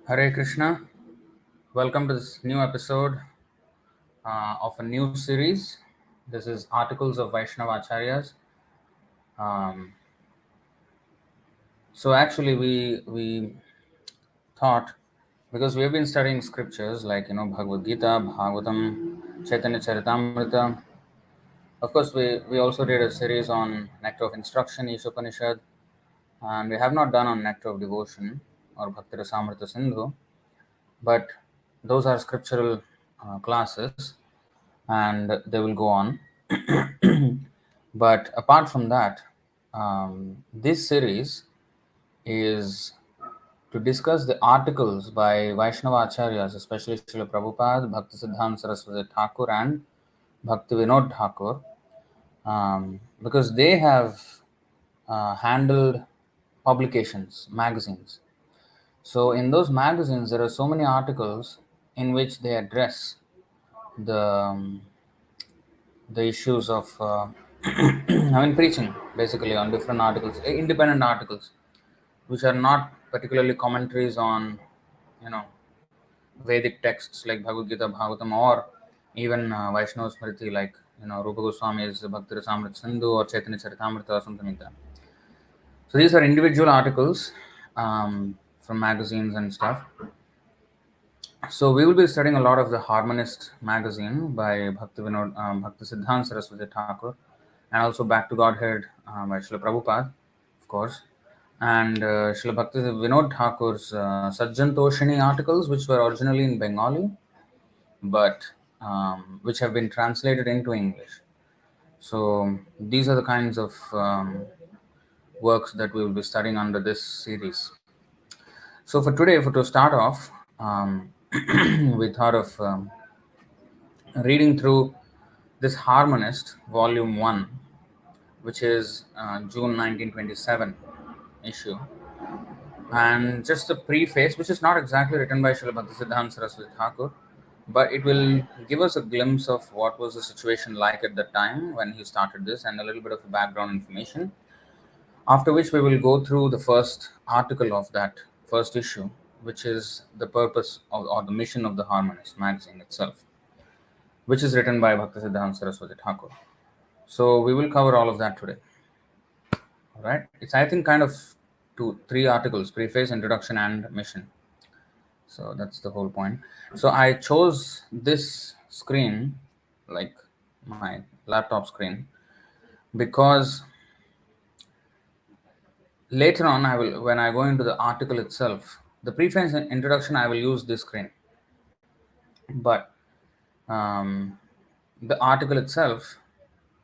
Hare Krishna. Welcome to this new episode of a new series. This is Articles of Vaiṣṇava Ācāryas. Um, so actually, we thought, because we have been studying scriptures like Bhagavad Gita, Bhagavatam, Chaitanya Charitamrita. Of course, we also did a series on Nectar of Instruction, Ishopanishad, and we have not done on Nectar of Devotion or Bhakti Rasamrita Sindhu, but those are scriptural classes and they will go on. But apart from that, this series is to discuss the articles by Vaiṣṇava Ācāryas, especially Śrīla Prabhupāda, Bhaktisiddānta Sarasvatī Ṭhākura, and Bhaktivinoda Ṭhākura, because they have handled publications, magazines. So in those magazines, there are so many articles in which they address the the issues of preaching basically on different articles, independent articles, which are not particularly commentaries on you know Vedic texts like Bhagavad Gita, Bhagavatam, or even Vaishnava Smriti like Rupa Goswami's Bhakti Rasamrita Sindhu or Chaitanya Charitamrita or something like that. So these are individual articles from magazines and stuff. So we will be studying a lot of the Harmonist magazine by Bhaktisiddānta Sarasvatī Ṭhākura, and also Back to Godhead by Śrīla Prabhupāda, of course, and Śrīla Bhaktivinoda Ṭhākur's Sajjantoshini articles, which were originally in Bengali, but which have been translated into English. So these are the kinds of works that we will be studying under this series. So for today, to start off, we thought of reading through this Harmonist, Volume 1, which is June 1927 issue. And just the preface, which is not exactly written by Śrīla Bhaktisiddānta Sarasvatī Ṭhākura, but it will give us a glimpse of what was the situation like at the time when he started this and a little bit of background information. After which we will go through the first article of that first issue, which is the purpose of, or the mission of the Harmonist magazine itself, which is written by Bhaktisiddānta Sarasvatī Ṭhākura. So we will cover all of that today. All right. It's, I think, kind of three articles: preface, introduction, and mission. So that's the whole point. So I chose this screen, like my laptop screen, because later on when I go into the article itself, the preface and introduction, I will use this screen. But the article itself,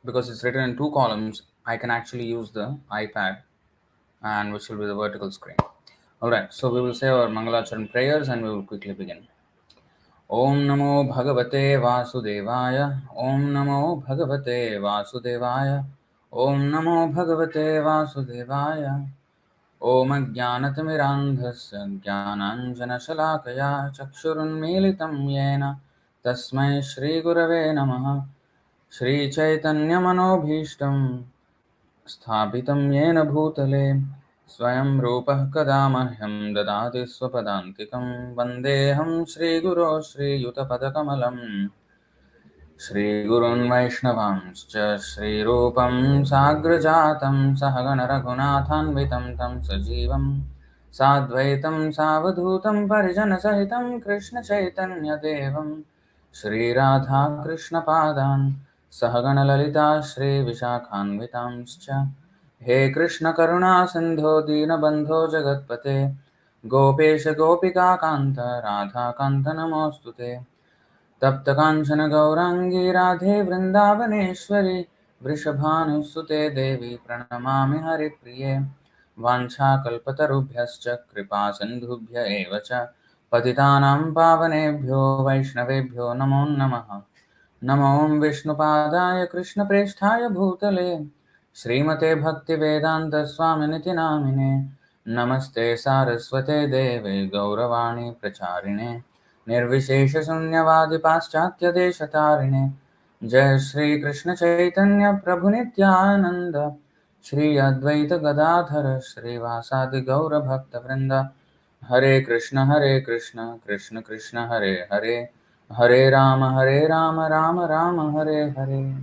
because it's written in two columns, I can actually use the iPad, and which will be the vertical screen. All right, so we will say our Mangalacharan prayers and we will quickly begin. Om Namo Bhagavate Vasudevaya. Om Namo Bhagavate Vasudevaya. Om Namo Bhagavate Vasudevaya. Om Jnanatimirandhasya Jnananjanashalakaya Chakshurunmilitam Yena Tasmai Shri Gurave Namaha. Śrī Caitanya Manobhishtam Sthapitam Yena Bhutale Swayam Rupah Kada Mahyam Dadati Swapadantikam Vandeham Shri Guru Shri Yutapadakamalam Shri Gurun Vaishnavanscha Shri Rupam Sagrajatam Sahagana Raghunathanvitam Tam Sajivam Sadvaitam Savadhutam Parijana Sahitam Krishna Chaitanya Devam Shri Radha Krishna Padan Sahagana Lalita Shri Vishakhanvitamscha He Krishna Karuna Sindho Dina Bandho Jagatpate Gopesha Gopika Kanta Radha Kanta Namostute तप्त कांचन गौरांगी राधे वृंदावनेश्वरी वृषभानुसुते देवी प्रणमामि हरिप्रिये वाञ्छाकल्पतरुभ्यश्च कृपा सिन्धुभ्य एव च पतितानां पावनेभ्यो वैष्णवेभ्यो नमो नमः। नमो विष्णुपादाय कृष्णप्रेष्ठाय भूतले श्रीमते भक्तिवेदांत स्वामिनिति नामिने नमस्ते सारस्वते देवे गौरवाणी प्रचारिणे निर्विशेष शून्यवादी पाश्चात्य देशतारिणे जय श्री कृष्ण चैतन्य प्रभु नित्यानंद श्री अद्वैत गदाधर श्रीवासादि गौर भक्त वृंद Hare Krishna, Krishna Krishna, Hare Hare, Hare Rama, Rama Rama, Hare Hare.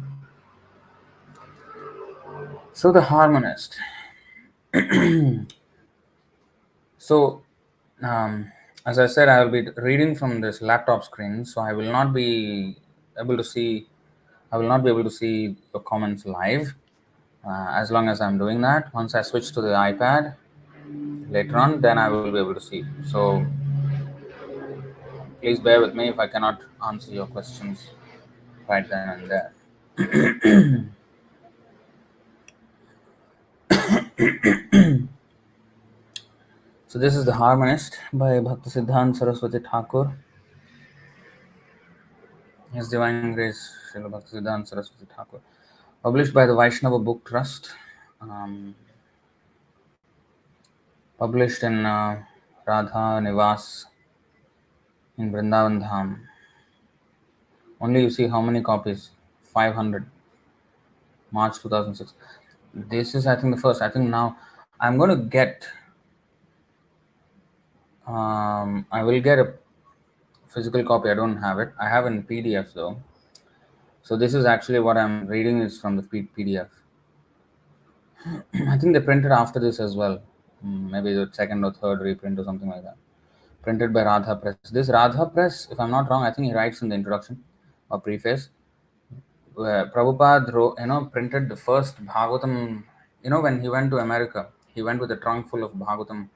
So the harmonist. So, um, as I said, I will be reading from this laptop screen, so I will not be able to see. I will not be able to see your comments live. As long as I'm doing that, once I switch to the iPad later on, then I will be able to see. So please bear with me if I cannot answer your questions right then and there. So this is the Harmonist by Bhaktisiddānta Sarasvatī Ṭhākura. His Divine Grace Śrīla Bhaktisiddānta Sarasvatī Ṭhākura. Published by the Vaiṣṇava Book Trust. Published in Radha Nivas in Vrindavan Dham. Only you see how many copies? 500. March 2006. This is, I think, the first. I think now I'm going to get. I will get a physical copy. I don't have it. I have in PDF though. So this is actually what I'm reading is from the PDF. I think they printed after this as well. Maybe the second or third reprint or something like that. Printed by Radha Press. This Radha Press, if I'm not wrong, I think he writes in the introduction or preface, where Prabhupada wrote, printed the first Bhagavatam. When he went to America, he went with a trunk full of Bhagavatam.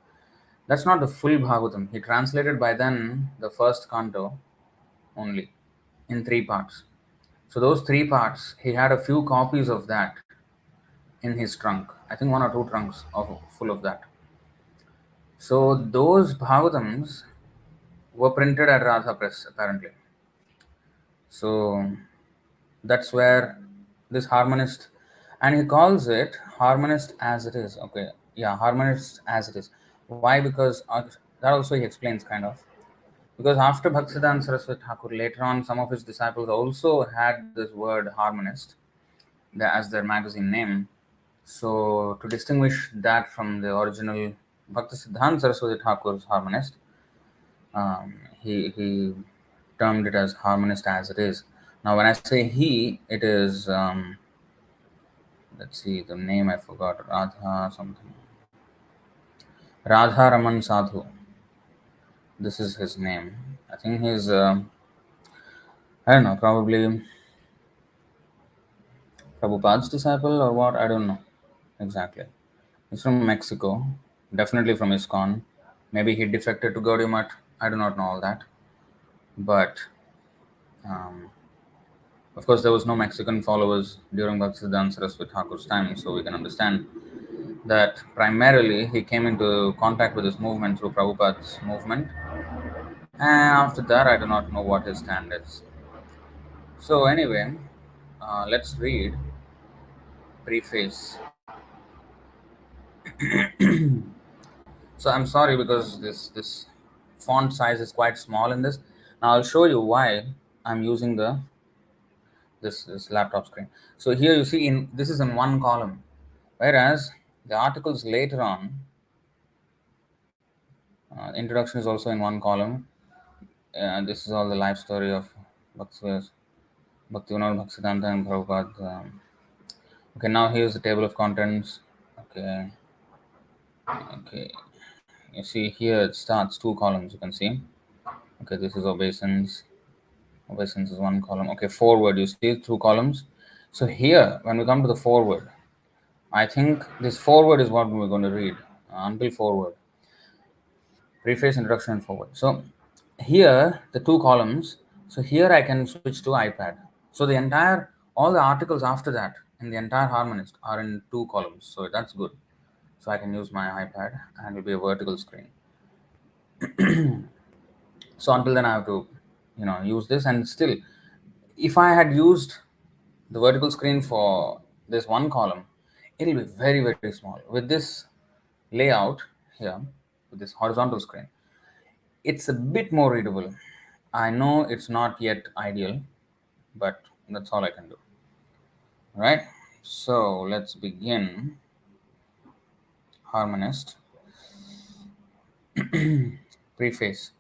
That's not the full Bhagavatam. He translated by then the first canto only in 3 parts. So those 3 parts, he had a few copies of that in his trunk. I think 1 or 2 trunks full of that. So those Bhagavatams were printed at Radha Press apparently. So that's where this harmonist, and he calls it harmonist as it is. Okay, yeah, harmonist as it is. Why? Because that also he explains kind of. Because after Bhaktisiddānta Sarasvatī Ṭhākura, later on, some of his disciples also had this word harmonist as their magazine name. So, to distinguish that from the original Bhaktisiddānta Sarasvatī Ṭhākura's harmonist, he termed it as harmonist as it is. Now, when I say he, it is, let's see, the name I forgot, Radha something. Radha Raman Sadhu. This is his name. I think he's, I don't know, probably Prabhupada's disciple or what? I don't know exactly. He's from Mexico, definitely from ISKCON. Maybe he defected to Gaudiya Math. I do not know all that. But, of course, there was no Mexican followers during Bhaktisiddānta Sarasvatī Ṭhākura's time, so we can understand that primarily he came into contact with this movement through Prabhupada's movement. And after that, I do not know what his stand is. So anyway, let's read preface. So I'm sorry because this font size is quite small in this. Now I'll show you why I'm using this laptop screen. So here you see this is in one column, whereas the articles later on, introduction is also in one column. This is all the life story of Bhaktisiddānta Bhaktivinoda and Prabhupada. Okay, now here's the table of contents. Okay. You see here it starts 2 columns. You can see. Okay, this is obeisance. Obeisance is 1 column. Okay, forward. You see 2 columns. So here, when we come to the forward, I think this forward is what we're going to read until forward. Preface, introduction, and forward. So here, the 2 columns. So here I can switch to iPad. So all the articles after that in the entire Harmonist are in 2 columns. So that's good. So I can use my iPad and it will be a vertical screen. So until then I have to, use this. And still, if I had used the vertical screen for this 1 column, it will be very, very small. With this layout here, with this horizontal screen, it's a bit more readable. I know it's not yet ideal, but that's all I can do. All right, so let's begin. Harmonist. Preface.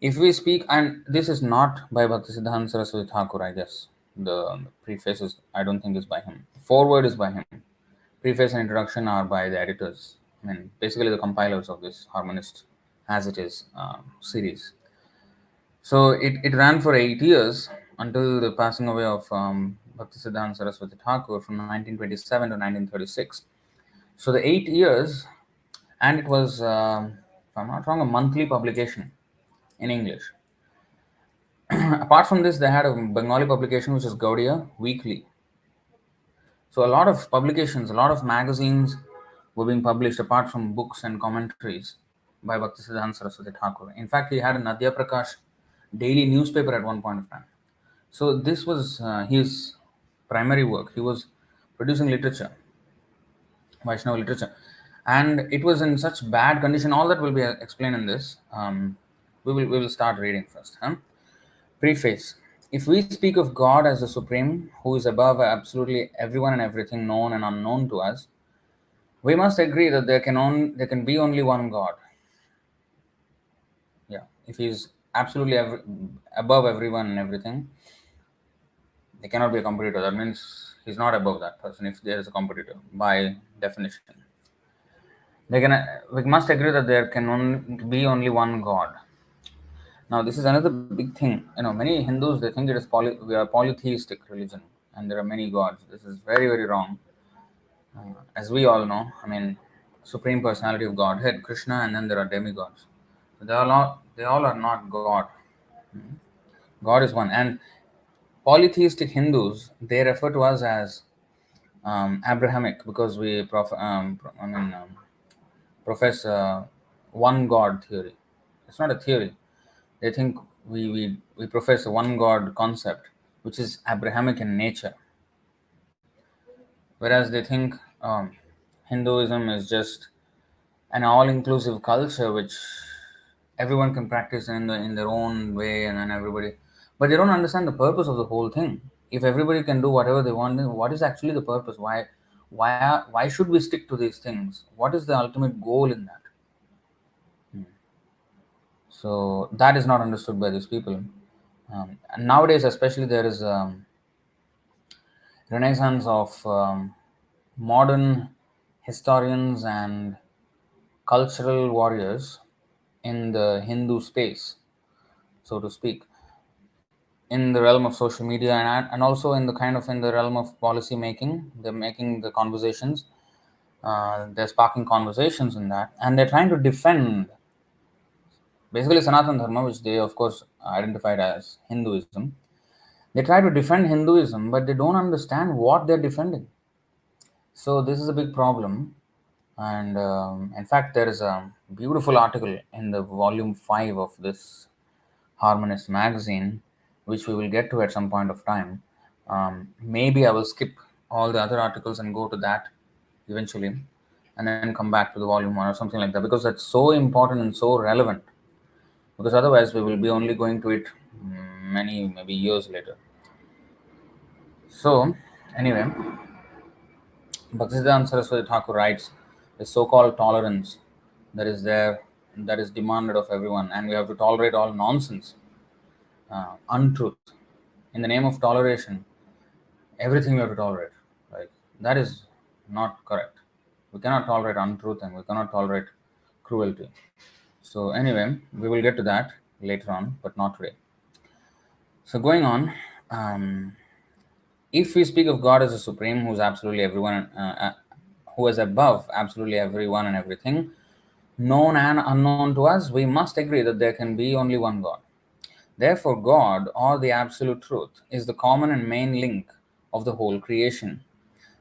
If we speak, and this is not by Bhaktisiddānta Sarasvatī Ṭhākura, I guess. The preface is, I don't think, is by him. Foreword is by him. Preface and introduction are by the editors. I mean, basically the compilers of this Harmonist, as it is, series. So it ran for 8 years until the passing away of Bhaktisiddānta Sarasvatī Ṭhākura from 1927 to 1936. So the 8 years, and it was, if I'm not wrong, a monthly publication in English. Apart from this, they had a Bengali publication which is Gaudiya Weekly. So a lot of publications, a lot of magazines were being published apart from books and commentaries by Bhaktisiddānta Sarasvatī Ṭhākura. In fact, he had a Nadya Prakash daily newspaper at one point of time. So this was his primary work. He was producing literature, Vaishnava literature, and it was in such bad condition. All that will be explained in this. We will start reading first. Preface. If we speak of God as the Supreme, who is above absolutely everyone and everything known and unknown to us, we must agree that there can be only one God. Yeah, if he is absolutely above everyone and everything, there cannot be a competitor. That means he's not above that person if there is a competitor by definition. We must agree that there can be only one God. Now, this is another big thing. Many Hindus, they think it is we are a polytheistic religion and there are many gods. This is very, very wrong. As we all know, Supreme Personality of Godhead, Kṛṣṇa, and then there are demigods. They all are not God. God is one. And polytheistic Hindus, they refer to us as Abrahamic because we profess one God theory. It's not a theory. They think we profess a one God concept, which is Abrahamic in nature. Whereas they think Hinduism is just an all-inclusive culture which everyone can practice in their own way, and then everybody. But they don't understand the purpose of the whole thing. If everybody can do whatever they want, then what is actually the purpose? Why should we stick to these things? What is the ultimate goal in that? So that is not understood by these people. And nowadays, especially, there is renaissance of modern historians and cultural warriors in the Hindu space, so to speak, in the realm of social media and also in the realm of policy making. They're making the conversations, they're sparking conversations in that, and they're trying to defend basically Sanatana Dharma, which they of course identified as Hinduism. They try to defend Hinduism, but they don't understand what they're defending. So this is a big problem. And in fact, there is a beautiful article in the volume 5 of this Harmonist magazine, which we will get to at some point of time. Maybe I will skip all the other articles and go to that eventually, and then come back to the volume 1 or something like that, because that's so important and so relevant. Because otherwise, we will be only going to it maybe years later. So, anyway, Bhaktisiddānta Sarasvatī Ṭhākura writes, the so-called tolerance that is there, that is demanded of everyone, and we have to tolerate all nonsense, untruth. In the name of toleration, everything we have to tolerate. Right? That is not correct. We cannot tolerate untruth and we cannot tolerate cruelty. So anyway, we will get to that later on, but not today. So going on, if we speak of God as a supreme, who is absolutely everyone, who is above absolutely everyone and everything, known and unknown to us, we must agree that there can be only one God. Therefore, God, or the absolute truth, is the common and main link of the whole creation.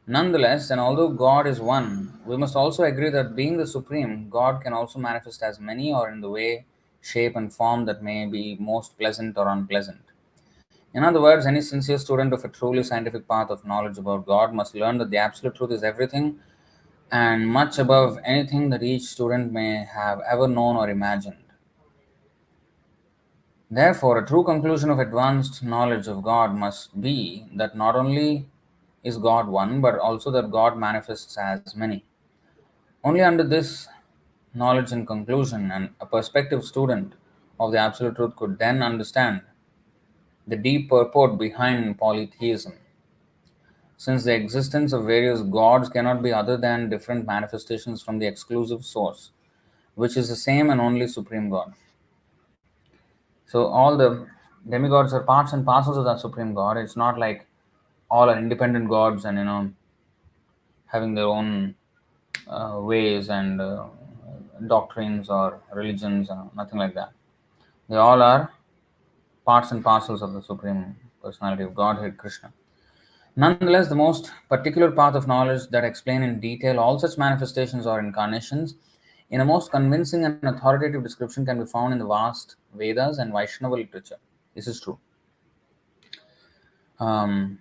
Nonetheless, and although God is one, we must also agree that being the supreme, God can also manifest as many or in the way, shape, and form that may be most pleasant or unpleasant. In other words, any sincere student of a truly scientific path of knowledge about God must learn that the absolute truth is everything and much above anything that each student may have ever known or imagined. Therefore, a true conclusion of advanced knowledge of God must be that not only is God one, but also that God manifests as many. Only under this knowledge in conclusion, and a prospective student of the Absolute Truth could then understand the deep purport behind polytheism, since the existence of various gods cannot be other than different manifestations from the exclusive source, which is the same and only Supreme God. So all the demigods are parts and parcels of that Supreme God. It's not like all are independent gods and having their own ways and doctrines or religions, nothing like that. They all are parts and parcels of the Supreme Personality of Godhead, Krishna. Nonetheless, the most particular path of knowledge that explain in detail all such manifestations or incarnations in a most convincing and authoritative description can be found in the vast Vedas and Vaishnava literature. This is true. Um,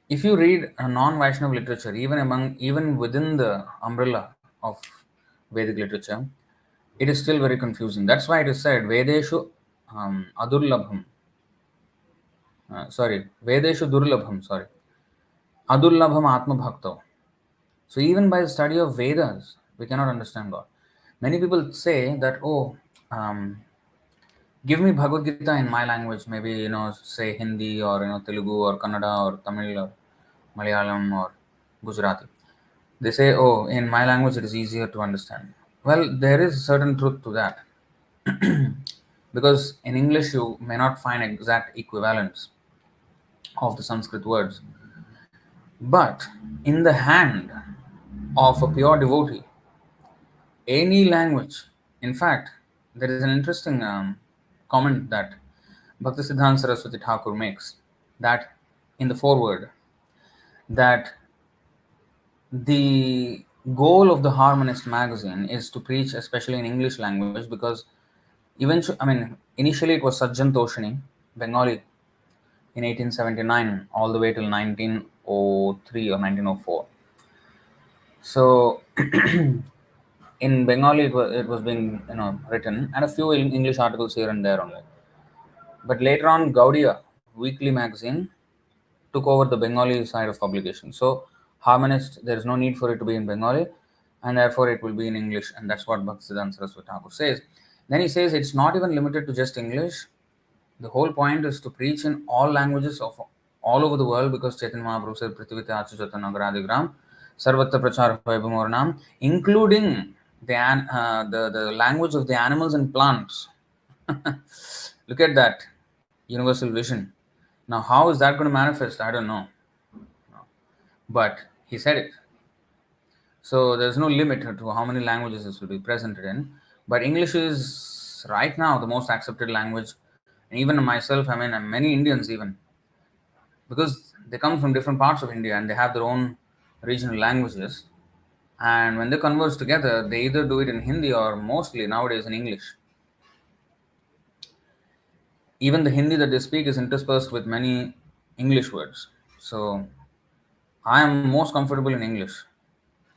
if you read a non-Vaishnava literature, even within the umbrella of Vedic literature, it is still very confusing. That's why it is said Vedeshu Adurlabham. Vedeshu Durlabham. Adurlabham Atma Bhakto. So even by the study of Vedas, we cannot understand God. Many people say that, give me Bhagavad Gita in my language, maybe, say Hindi or, Telugu or Kannada or Tamil or Malayalam or Gujarati. They say, oh, in my language it is easier to understand. Well, there is certain truth to that. Because in English you may not find exact equivalents of the Sanskrit words. But in the hand of a pure devotee, any language, in fact, there is an interesting comment that Bhaktisiddānta Sarasvatī Ṭhākura makes, that in the foreword, that the goal of the Harmonist magazine is to preach especially in English language, because initially it was Sajjan Toshini, Bengali, in 1879 all the way till 1903 or 1904. So in Bengali it was being written, and a few English articles here and there only. But later on, Gaudiya weekly magazine took over the Bengali side of publication. So Harmonist, there is no need for it to be in Bengali, and therefore it will be in English, and that's what Bhaktisiddānta Sarasvatī Ṭhākura says. Then he says it's not even limited to just English. The whole point is to preach in all languages of all over the world, because Chaitanya Mahaprabhu said, Prithivite Achyuta Nagaradigram, Sarvatra Prachara Vaibhamoranam, including the language of the animals and plants. Look at that universal vision. Now, how is that going to manifest? I don't know. But he said it. So there's no limit to how many languages this will be presented in. But English is right now the most accepted language. And even myself, and many Indians even, because they come from different parts of India and they have their own regional languages. And when they converse together, they either do it in Hindi or mostly nowadays in English. Even the Hindi that they speak is interspersed with many English words. So I am most comfortable in English,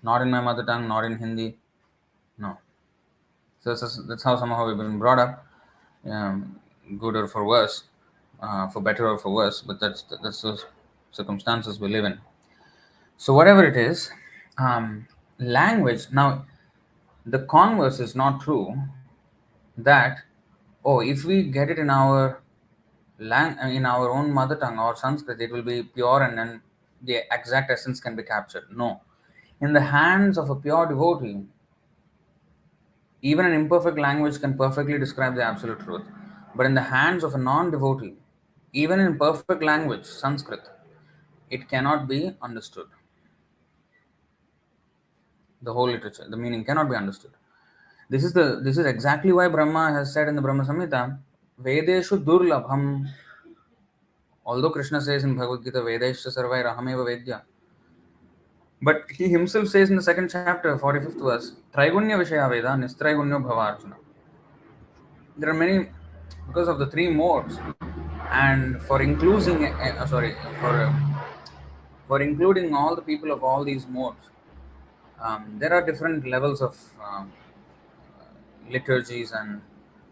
not in my mother tongue, not in Hindi. No. So that's how somehow we've been brought up, good or for worse, for better or for worse. But that's the circumstances we live in. So whatever it is, language. Now, the converse is not true. That if we get it in our in our own mother tongue or Sanskrit, it will be pure and then the exact essence can be captured. No. In the hands of a pure devotee, even an imperfect language can perfectly describe the absolute truth. But in the hands of a non-devotee, even in perfect language, Sanskrit, it cannot be understood. The whole literature, the meaning cannot be understood. This is exactly why Brahma has said in the Brahma Samhita, Vedeshu Durlabham. Although Krishna says in Bhagavad Gita, Vedesha Sarvai Rahameva Vedya, but he himself says in the second chapter, 45th verse, Traigunya Vishaya Veda, Nistraigunya Bhava Arjuna. There are many, because of the three modes, and for including for including all the people of all these modes, there are different levels of liturgies and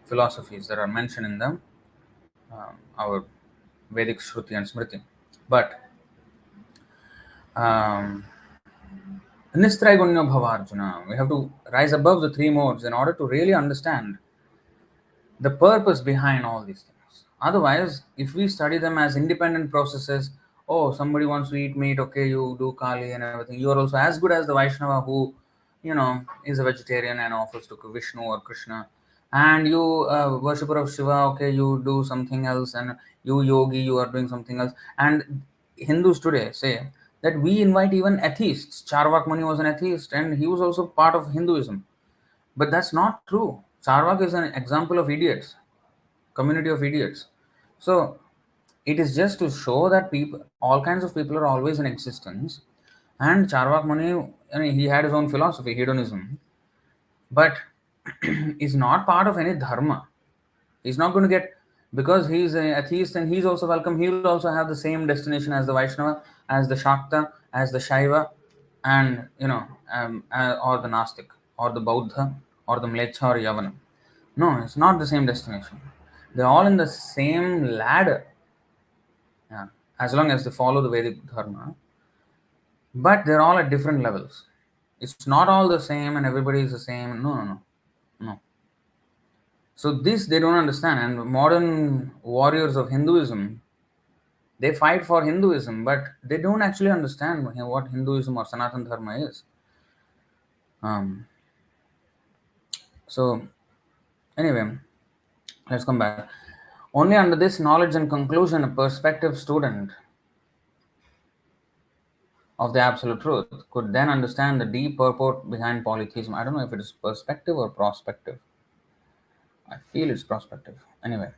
philosophies that are mentioned in them, our Vedic Shruti and Smriti. But Nistraigunyo bhava Arjuna. We have to rise above the three modes in order to really understand the purpose behind all these things. Otherwise, if we study them as independent processes, oh, somebody wants to eat meat, okay, you do Kali and everything. You are also as good as the Vaishnava who, is a vegetarian and offers to Vishnu or Krishna. And you, worshipper of Shiva, okay, you do something else, and you yogi, you are doing something else. And Hindus today say that we invite even atheists. Charvak Muni was an atheist, and he was also part of Hinduism. But that's not true. Charvak is an example of idiots, community of idiots. So it is just to show that people, all kinds of people are always in existence. And Charvak Muni, he had his own philosophy, hedonism, but is not part of any dharma. He's not going to get, because he's an atheist and he's also welcome, he will also have the same destination as the Vaishnava, as the Shakta, as the Shaiva, and or the Nastik, or the Bauddha, or the Mlecha or Yavana. No, it's not the same destination. They're all in the same ladder, yeah, as long as they follow the Vedic Dharma, but they're all at different levels. It's not all the same and everybody is the same. No, no, no, no. So this they don't understand. And modern warriors of Hinduism, they fight for Hinduism, but they don't actually understand what Hinduism or Sanatana Dharma is. Um, so anyway, let's come back. Only under this knowledge and conclusion, a perspective student of the absolute truth could then understand the deep purport behind polytheism. I don't know if it is perspective or prospective. I feel it's prospective. Anyway,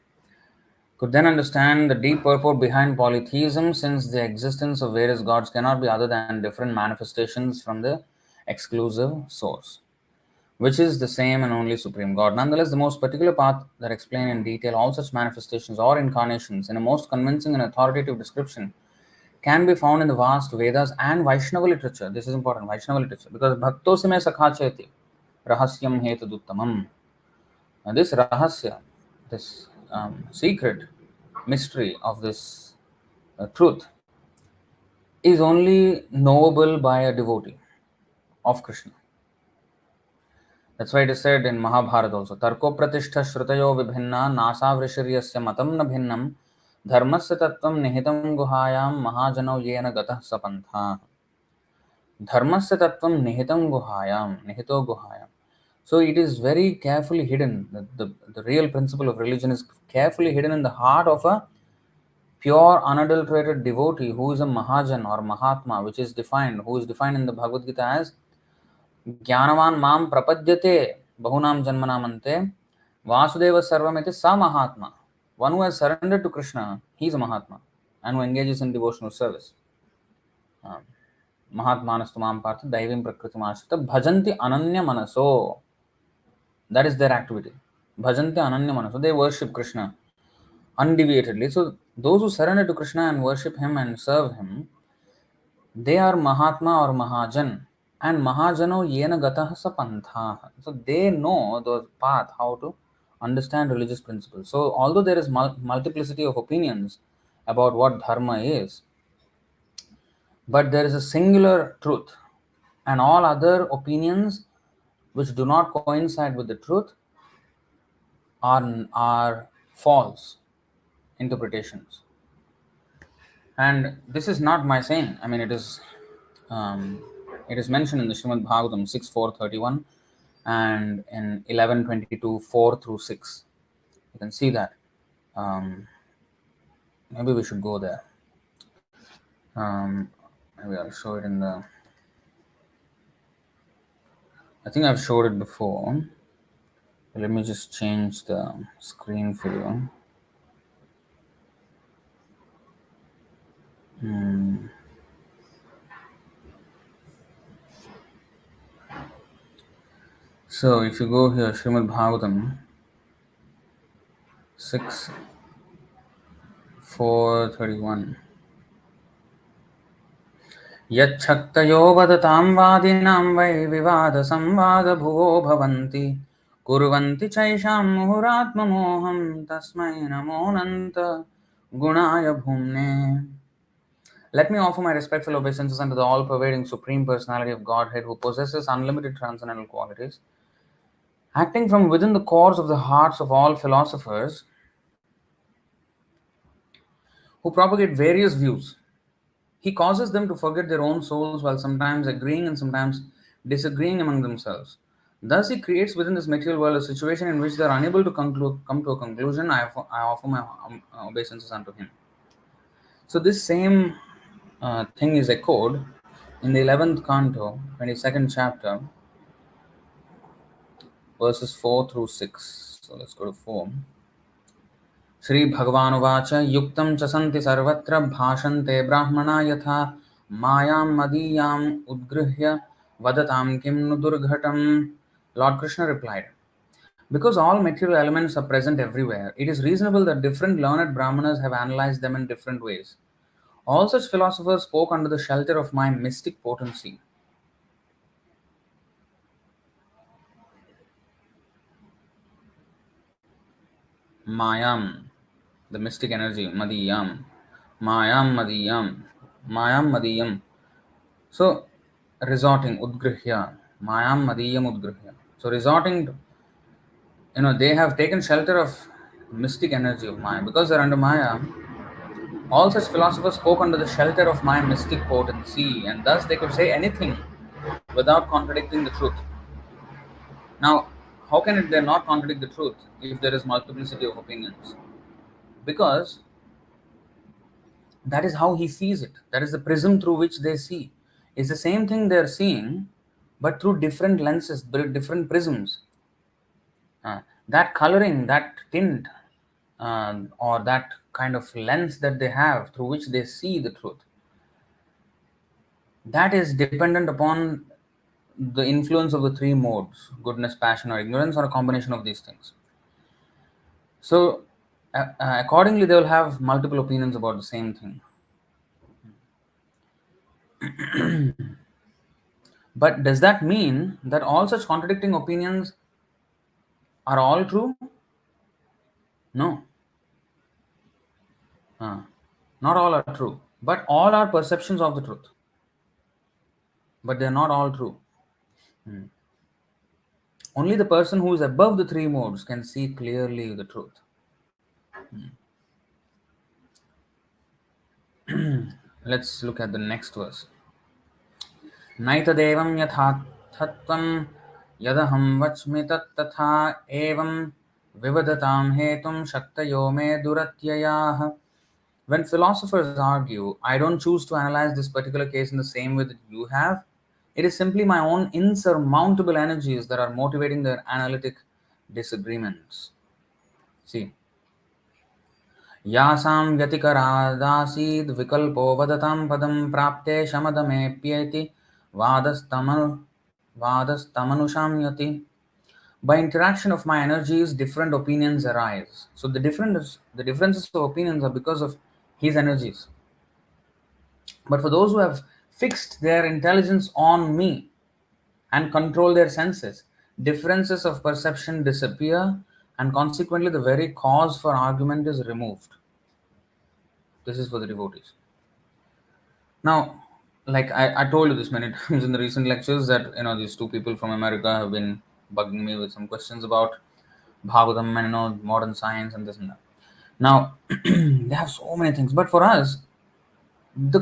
could then understand the deep purport behind polytheism, since the existence of various gods cannot be other than different manifestations from the exclusive source, which is the same and only supreme God. Nonetheless, the most particular path that explain in detail all such manifestations or incarnations in a most convincing and authoritative description can be found in the vast Vedas and Vaishnava literature. This is important, Vaishnava literature, because Bhaktosime Sakhacheti Rahasyam Hetaduttamam. This Rahasya, this secret mystery of this truth, is only knowable by a devotee of Krishna. That's why it is said in Mahabharata also, Tarko Pratishtha Shrutayo Vibhinna Nasa Vrishiryasya Matam na Bhinnam Dharmasya Tattvam Nihitam Guhayam Mahajano Yena Gatah Sapantha. Dharmasya Tattvam Nihitam Guhayam, Nihito Guhayam. So it is very carefully hidden. The real principle of religion is carefully hidden in the heart of a pure, unadulterated devotee who is a Mahajan or Mahatma, who is defined in the Bhagavad Gita as Jnanavan Mam Prapadyate Bahunam Janmanamante Vasudeva Sarvamiti Sa Mahatma. One who has surrendered to Krishna, he is a Mahatma, and who engages in devotional service. Mahatmanastu Mam Partha Daivim Prakritim Ashrita Bhajanti Ananya Manaso. That is their activity. Bhajanti Ananya Manaso. They worship Krishna undeviatedly. So those who surrender to Krishna and worship him and serve him, they are Mahatma or Mahajan. And Mahajano Yena Gatah Sapantha. So they know the path, how to understand religious principles. So although there is multiplicity of opinions about what dharma is, but there is a singular truth, and all other opinions which do not coincide with the truth are false interpretations. And this is not my saying. I mean, it is mentioned in the Srimad Bhagavatam 6.4.31 and in 11.22 4 through 6. You can see that. Maybe we should go there. Maybe I'll show it in the. I think I've showed it before. Let me just change the screen for you. So if you go here, Srimad Bhagavatam 6.4.31. यच्छक्तयो वदतां वादिनां वै विवादसंवादभुवो भवन्ति कुर्वन्ति चैषां मुहुरात्ममोहं तस्मै नमोऽनन्त गुणाय भूम्ने. Let me offer my respectful obeisances unto the all-pervading Supreme Personality of Godhead, who possesses unlimited transcendental qualities, acting from within the cores of the hearts of all philosophers who propagate various views. He causes them to forget their own souls while sometimes agreeing and sometimes disagreeing among themselves. Thus, he creates within this material world a situation in which they are unable to come to a conclusion. I offer my obeisances unto him. So, this same thing is echoed in the 11th canto, 22nd chapter, verses 4 through 6. So, let's go to 4. Shri भगवानुवाच युक्तं च सन्ति सर्वत्र भाषन्ते ब्राह्मणा यथा मायां मदीयाम् उद्गृह्य वदतां किं नु दुर्घटम्. Lord Krishna replied, because all material elements are present everywhere, it is reasonable that different learned Brahmanas have analyzed them in different ways. All such philosophers spoke under the shelter of my mystic potency. Mayam, the mystic energy, madiyam, mayam madiyam. So, resorting, udgrihya, mayam madiyam udgrihya. So, resorting to, they have taken shelter of mystic energy of Maya. Because they're under Maya, all such philosophers spoke under the shelter of my mystic potency, and thus they could say anything without contradicting the truth. Now, how can they not contradict the truth if there is multiplicity of opinions? Because that is how he sees it. That is the prism through which they see. It's the same thing they're seeing, but through different lenses, different prisms. That coloring, that tint, or that kind of lens that they have through which they see the truth, that is dependent upon the influence of the three modes: goodness, passion, or ignorance, or a combination of these things. So, accordingly, they will have multiple opinions about the same thing. But does that mean that all such contradicting opinions are all true? No. Not all are true. But all are perceptions of the truth. But they are not all true. Only the person who is above the three modes can see clearly the truth. Let's look at the next verse. Naitadevam yathathatvam yadaham vachmi tattatha evam vivadatam hetum shaktayo me duratyayah. When philosophers argue, I don't choose to analyze this particular case in the same way that you have. It is simply my own insurmountable energies that are motivating their analytic disagreements. See. Yasam vyatikaradāsīd vikalpo vadatam padam prapte shamadamepyeti vadastamanushamyati. By interaction of my energies, different opinions arise. So the differences of opinions are because of his energies. But for those who have fixed their intelligence on me and control their senses, differences of perception disappear, and consequently the very cause for argument is removed. This is for the devotees. Now, like I told you this many times in the recent lectures, that these two people from America have been bugging me with some questions about Bhagavatam and modern science and this and that. Now, they have so many things, but for us, the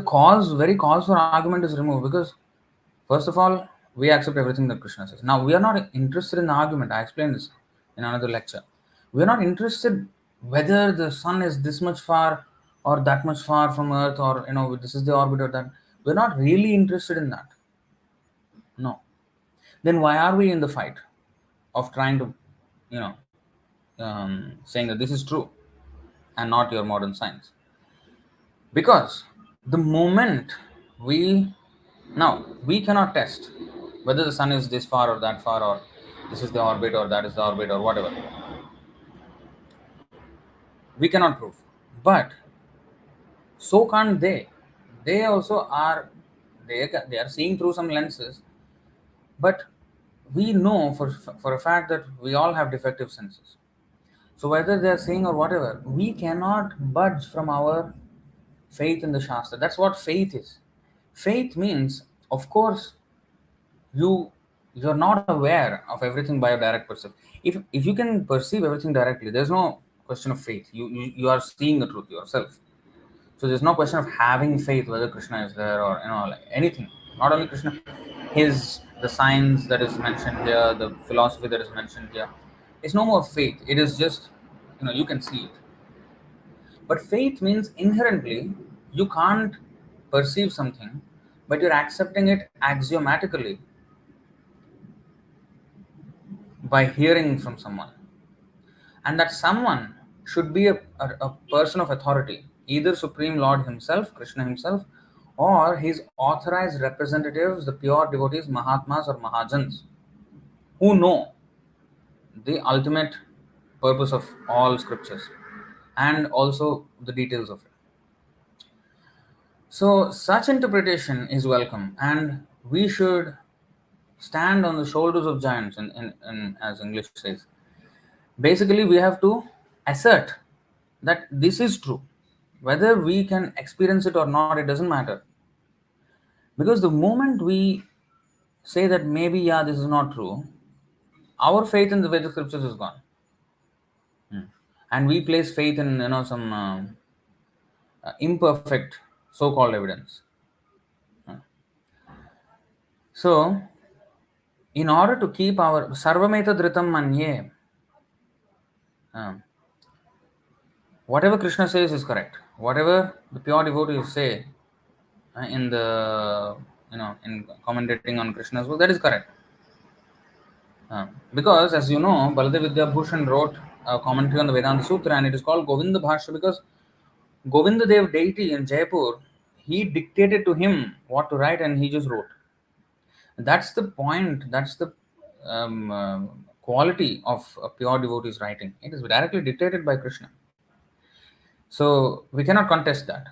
very cause for argument is removed, because first of all, we accept everything that Krishna says. Now, we are not interested in the argument. I explained this in another lecture. We are not interested whether the sun is this much far or that much far from Earth, or this is the orbit or that. We're not really interested in that. No. Then why are we in the fight of trying to, saying that this is true and not your modern science? Because the moment we cannot test whether the sun is this far or that far, or this is the orbit or that is the orbit or whatever. We cannot prove. But so can't they. They also are, they are seeing through some lenses, but we know for a fact that we all have defective senses. So whether they are seeing or whatever, we cannot budge from our faith in the Shastra. That's what faith is. Faith means, of course, you're not aware of everything by your direct perception. If you can perceive everything directly, there's no question of faith. You are seeing the truth yourself. So there's no question of having faith whether Krishna is there or like anything. Not only Krishna, the science that is mentioned here, the philosophy that is mentioned here. It's no more faith. It is just you can see it. But faith means inherently you can't perceive something, but you're accepting it axiomatically by hearing from someone. And that someone should be a person of authority, either Supreme Lord himself, Krishna himself, or his authorized representatives, the pure devotees, Mahatmas or Mahajans, who know the ultimate purpose of all scriptures and also the details of it. So, such interpretation is welcome, and we should stand on the shoulders of giants, as English says. Basically, we have to assert that this is true. Whether we can experience it or not, it doesn't matter. Because the moment we say that maybe, yeah, this is not true, our faith in the Vedic scriptures is gone. And we place faith in some imperfect so-called evidence. So, in order to keep our sarvameta dhritam manye, whatever Krishna says is correct. Whatever the pure devotees say in the in commentating on Krishna's work, that is correct. Because as you know, Baladev Vidyabhushan wrote a commentary on the Vedanta Sutra, and it is called Govinda Bhashya because Govinda Dev deity in Jaipur, he dictated to him what to write, and he just wrote. That's the point. That's the quality of a pure devotee's writing. It is directly dictated by Krishna. So we cannot contest that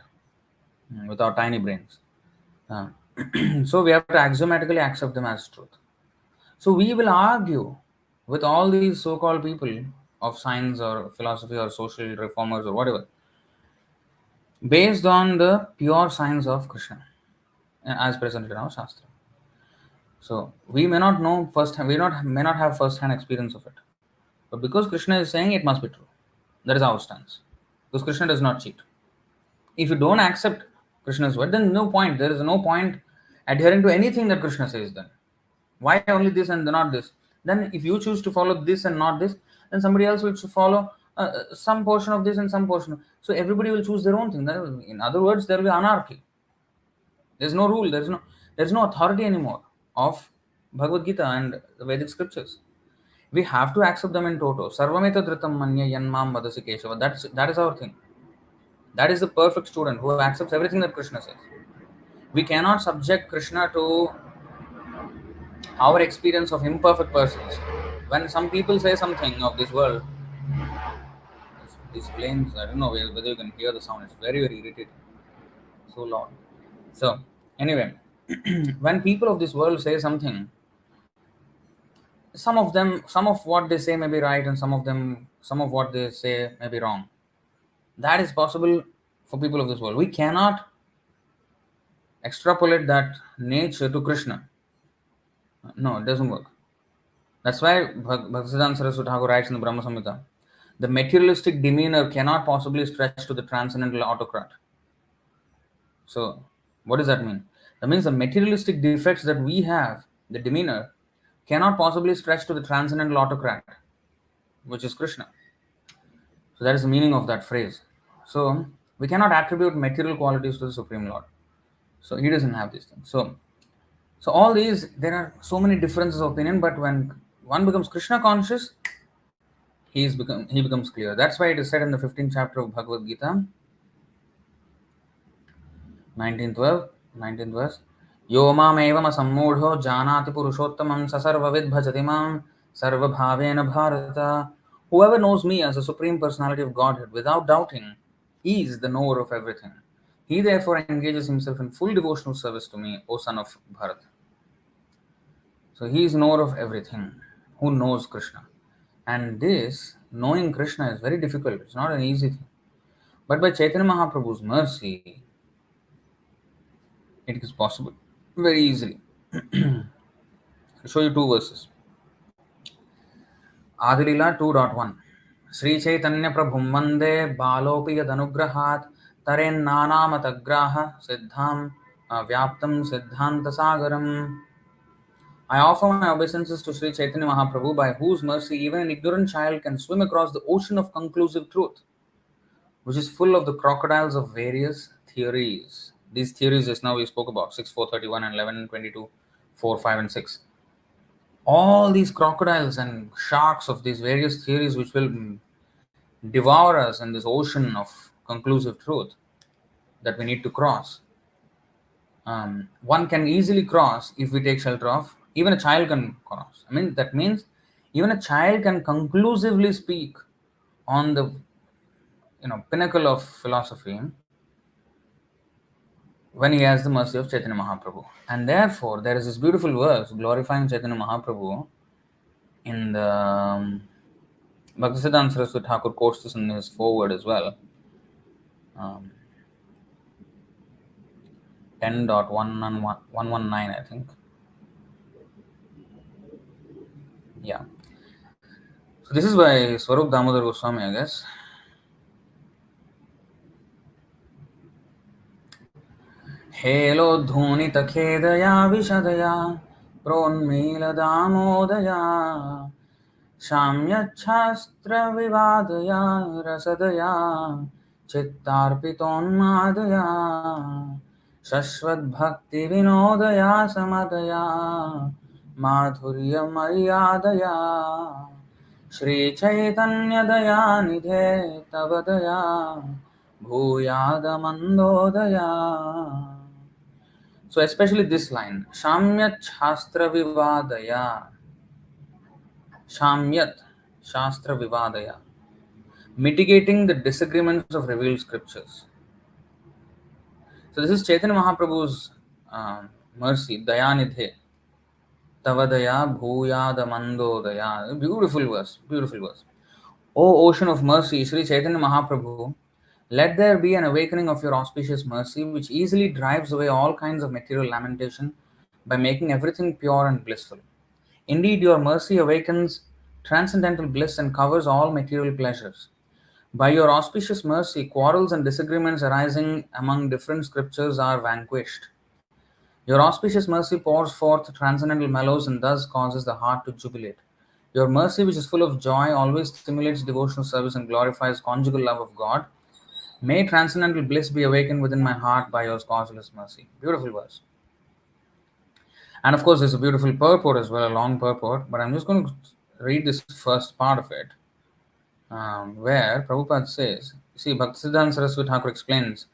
with our tiny brains. So we have to axiomatically accept them as truth. So we will argue with all these so-called people of science or philosophy or social reformers or whatever, based on the pure science of Krishna as presented in our Shastra. So we may not know firsthand, may not have first-hand experience of it. But because Krishna is saying it must be true. That is our stance. Because Krishna does not cheat. If you don't accept Krishna's word, then no point. There is no point adhering to anything that Krishna says then. Why only this and not this? Then if you choose to follow this and not this, then somebody else will follow some portion of this and some portion. So everybody will choose their own thing. In other words, there will be anarchy. There's no rule. There's no authority anymore of Bhagavad Gita and the Vedic scriptures. We have to accept them in toto. Sarvameta dhritam manya yanmam vadasi Keshava. That is our thing. That is the perfect student who accepts everything that Krishna says. We cannot subject Krishna to our experience of imperfect persons. When some people say something of this world, these planes, I don't know whether you can hear the sound, it's very, very irritating. So loud. So, anyway, when people of this world say something, some of what they say may be right, and some of what they say may be wrong. That is possible for people of this world. We cannot extrapolate that nature to Krishna. No, it doesn't work. That's why Bhaktisiddānta Ṭhākura writes in the Brahma Samhita, the materialistic demeanor cannot possibly stretch to the transcendental autocrat. So, what does that mean? That means the materialistic defects that we have, the demeanor, cannot possibly stretch to the transcendental autocrat, which is Krishna. So that is the meaning of that phrase. So we cannot attribute material qualities to the Supreme Lord. So he doesn't have these things. So all these, there are so many differences of opinion, but when one becomes Krishna conscious, he becomes clear. That's why it is said in the 15th chapter of Bhagavad Gita, 19th verse, Yo mam evam asammudho janati purushottamam sasarvavid bhajati mam sarvabhavena bharata. Whoever knows me as a Supreme Personality of Godhead without doubting is the knower of everything. He therefore engages himself in full devotional service to me, O son of Bharat. So he is knower of everything, who knows Krishna. And this, knowing Krishna, is very difficult. It's not an easy thing. But by Chaitanya Mahaprabhu's mercy, It is possible very easily. I'll show you two verses. Adilila 2.1. Śrī Caitanya Prabhum Vande Balopi Yadanugrahat Taren Nanamatagraha Siddham Vyaptam Siddhanta Sagaram. I offer my obeisances to Śrī Caitanya Mahāprabhu, by whose mercy even an ignorant child can swim across the ocean of conclusive truth, which is full of the crocodiles of various theories. These theories, just now we spoke about 6, 4, 31, and 11, 22, 4, 5, and 6. All these crocodiles and sharks of these various theories which will devour us in this ocean of conclusive truth that we need to cross. One can easily cross if we take shelter of, even a child can cross. I mean, that means even a child can conclusively speak on the pinnacle of philosophy when he has the mercy of Chaitanya Mahaprabhu. And therefore, there is this beautiful verse glorifying Chaitanya Mahaprabhu in the Bhaktisiddānta Swami Ṭhākura quotes this in his foreword as well. 10.119, I think. Yeah. So this is by Swarup Damodar Goswami, I guess. हेलोद्धूनित खेदया विशदया प्रोन्मीलदामोदया शाम्यच्छास्त्रविवादया रसदया चित्तार्पितोन्मादया शश्वद्भक्तिविनोदया समदया माधुर्यमर्यादया श्रीचैतन्यदयानिधे तव दया भूयादमन्दोदया. So especially this line, Shamyat Shastra Vivadaya. Shamyat Shastra Vivadaya. Mitigating the disagreements of revealed scriptures. So this is Chaitanya Mahaprabhu's mercy, Dayanidhe. Tavadaya Bhuyadamandodaya. Beautiful verse, beautiful verse. O ocean of mercy, Śrī Caitanya Mahāprabhu, let there be an awakening of your auspicious mercy, which easily drives away all kinds of material lamentation by making everything pure and blissful. Indeed, your mercy awakens transcendental bliss and covers all material pleasures. By your auspicious mercy, quarrels and disagreements arising among different scriptures are vanquished. Your auspicious mercy pours forth transcendental mellows and thus causes the heart to jubilate. Your mercy, which is full of joy, always stimulates devotional service and glorifies conjugal love of God. May transcendental bliss be awakened within my heart by your causeless mercy. Beautiful verse. And of course, there's a beautiful purport as well, a long purport, but I'm just going to read this first part of it, where Prabhupada says, see, Bhaktisiddānta Sarasvatī Ṭhākura explains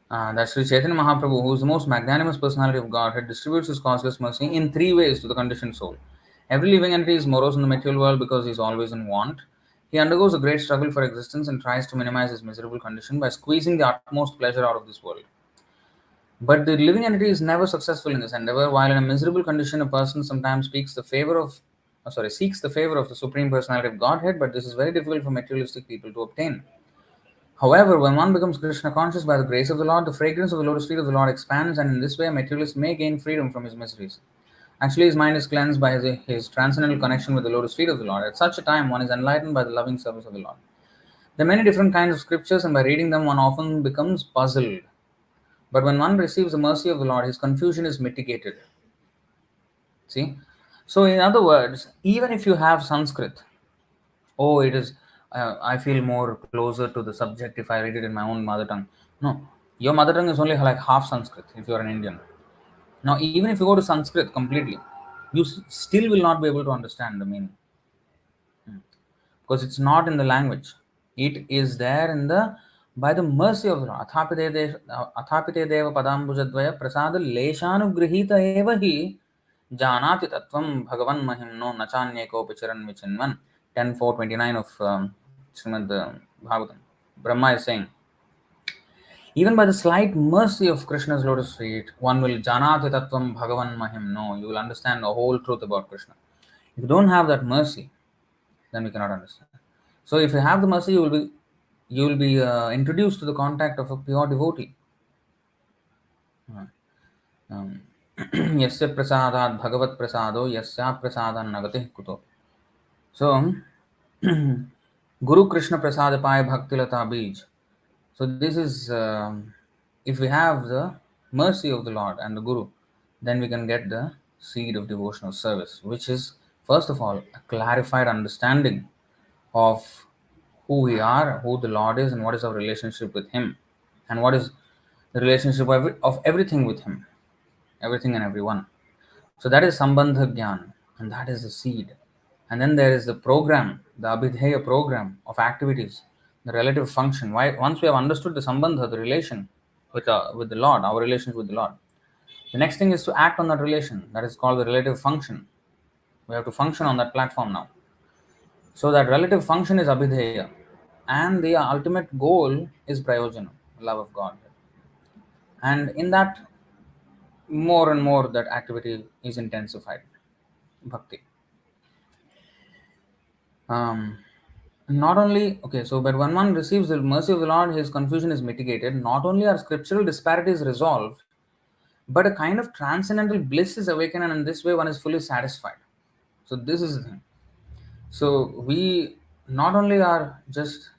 that Śrī Caitanya Mahāprabhu, who is the most magnanimous personality of Godhead, distributes his causeless mercy in three ways to the conditioned soul. Every living entity is morose in the material world because he is always in want. He undergoes a great struggle for existence and tries to minimize his miserable condition by squeezing the utmost pleasure out of this world. But the living entity is never successful in this endeavor. While in a miserable condition, a person sometimes seeks the favor of the Supreme Personality of Godhead, but this is very difficult for materialistic people to obtain. However, when one becomes Kṛṣṇa conscious by the grace of the Lord, the fragrance of the lotus feet of the Lord expands, and in this way a materialist may gain freedom from his miseries. Actually, his mind is cleansed by his transcendental connection with the lotus feet of the Lord. At such a time, one is enlightened by the loving service of the Lord. There are many different kinds of scriptures, and by reading them, one often becomes puzzled. But when one receives the mercy of the Lord, his confusion is mitigated. See? So, in other words, even if you have Sanskrit, I feel more closer to the subject if I read it in my own mother tongue. No, your mother tongue is only like half Sanskrit if you are an Indian. Now, even if you go to Sanskrit completely, you still will not be able to understand the meaning. Because it's not in the language. It is there by the mercy of the Lord. Athapite deva padambujadvaya prasada leshanugrihita eva hi janati tattvam bhagavan mahimno nachanyeko picharan vichinvan. 10.4.29 of Srimad Bhagavatam. Brahma is saying, even by the slight mercy of Krishna's lotus feet, one will janati tattvam bhagavan mahimno. You will understand the whole truth about Krishna. If you don't have that mercy, then we cannot understand. So if you have the mercy, you will be introduced to the contact of a pure devotee. Yasya prasadat bhagavat prasado yasya prasadan nagati kuto. So, Guru Krishna prasad pai bhakti lata bij. So this is, if we have the mercy of the Lord and the Guru, then we can get the seed of devotional service, which is, first of all, a clarified understanding of who we are, who the Lord is, and what is our relationship with Him, and what is the relationship of everything with Him, everything and everyone. So that is Sambandha Gyan, and that is the seed. And then there is the program, the Abhidheya program of activities, the relative function. Why? Once we have understood the Sambandha, the relation with the Lord, our relationship with the Lord, the next thing is to act on that relation. That is called the relative function. We have to function on that platform now. So that relative function is Abhidheya. And the ultimate goal is Prayojana, love of God. And in that, more and more that activity is intensified. Bhakti. Um, Not only, okay, so but when one receives the mercy of the Lord, his confusion is mitigated. Not only are scriptural disparities resolved, but a kind of transcendental bliss is awakened, and in this way one is fully satisfied. So this is the thing. So we not only are just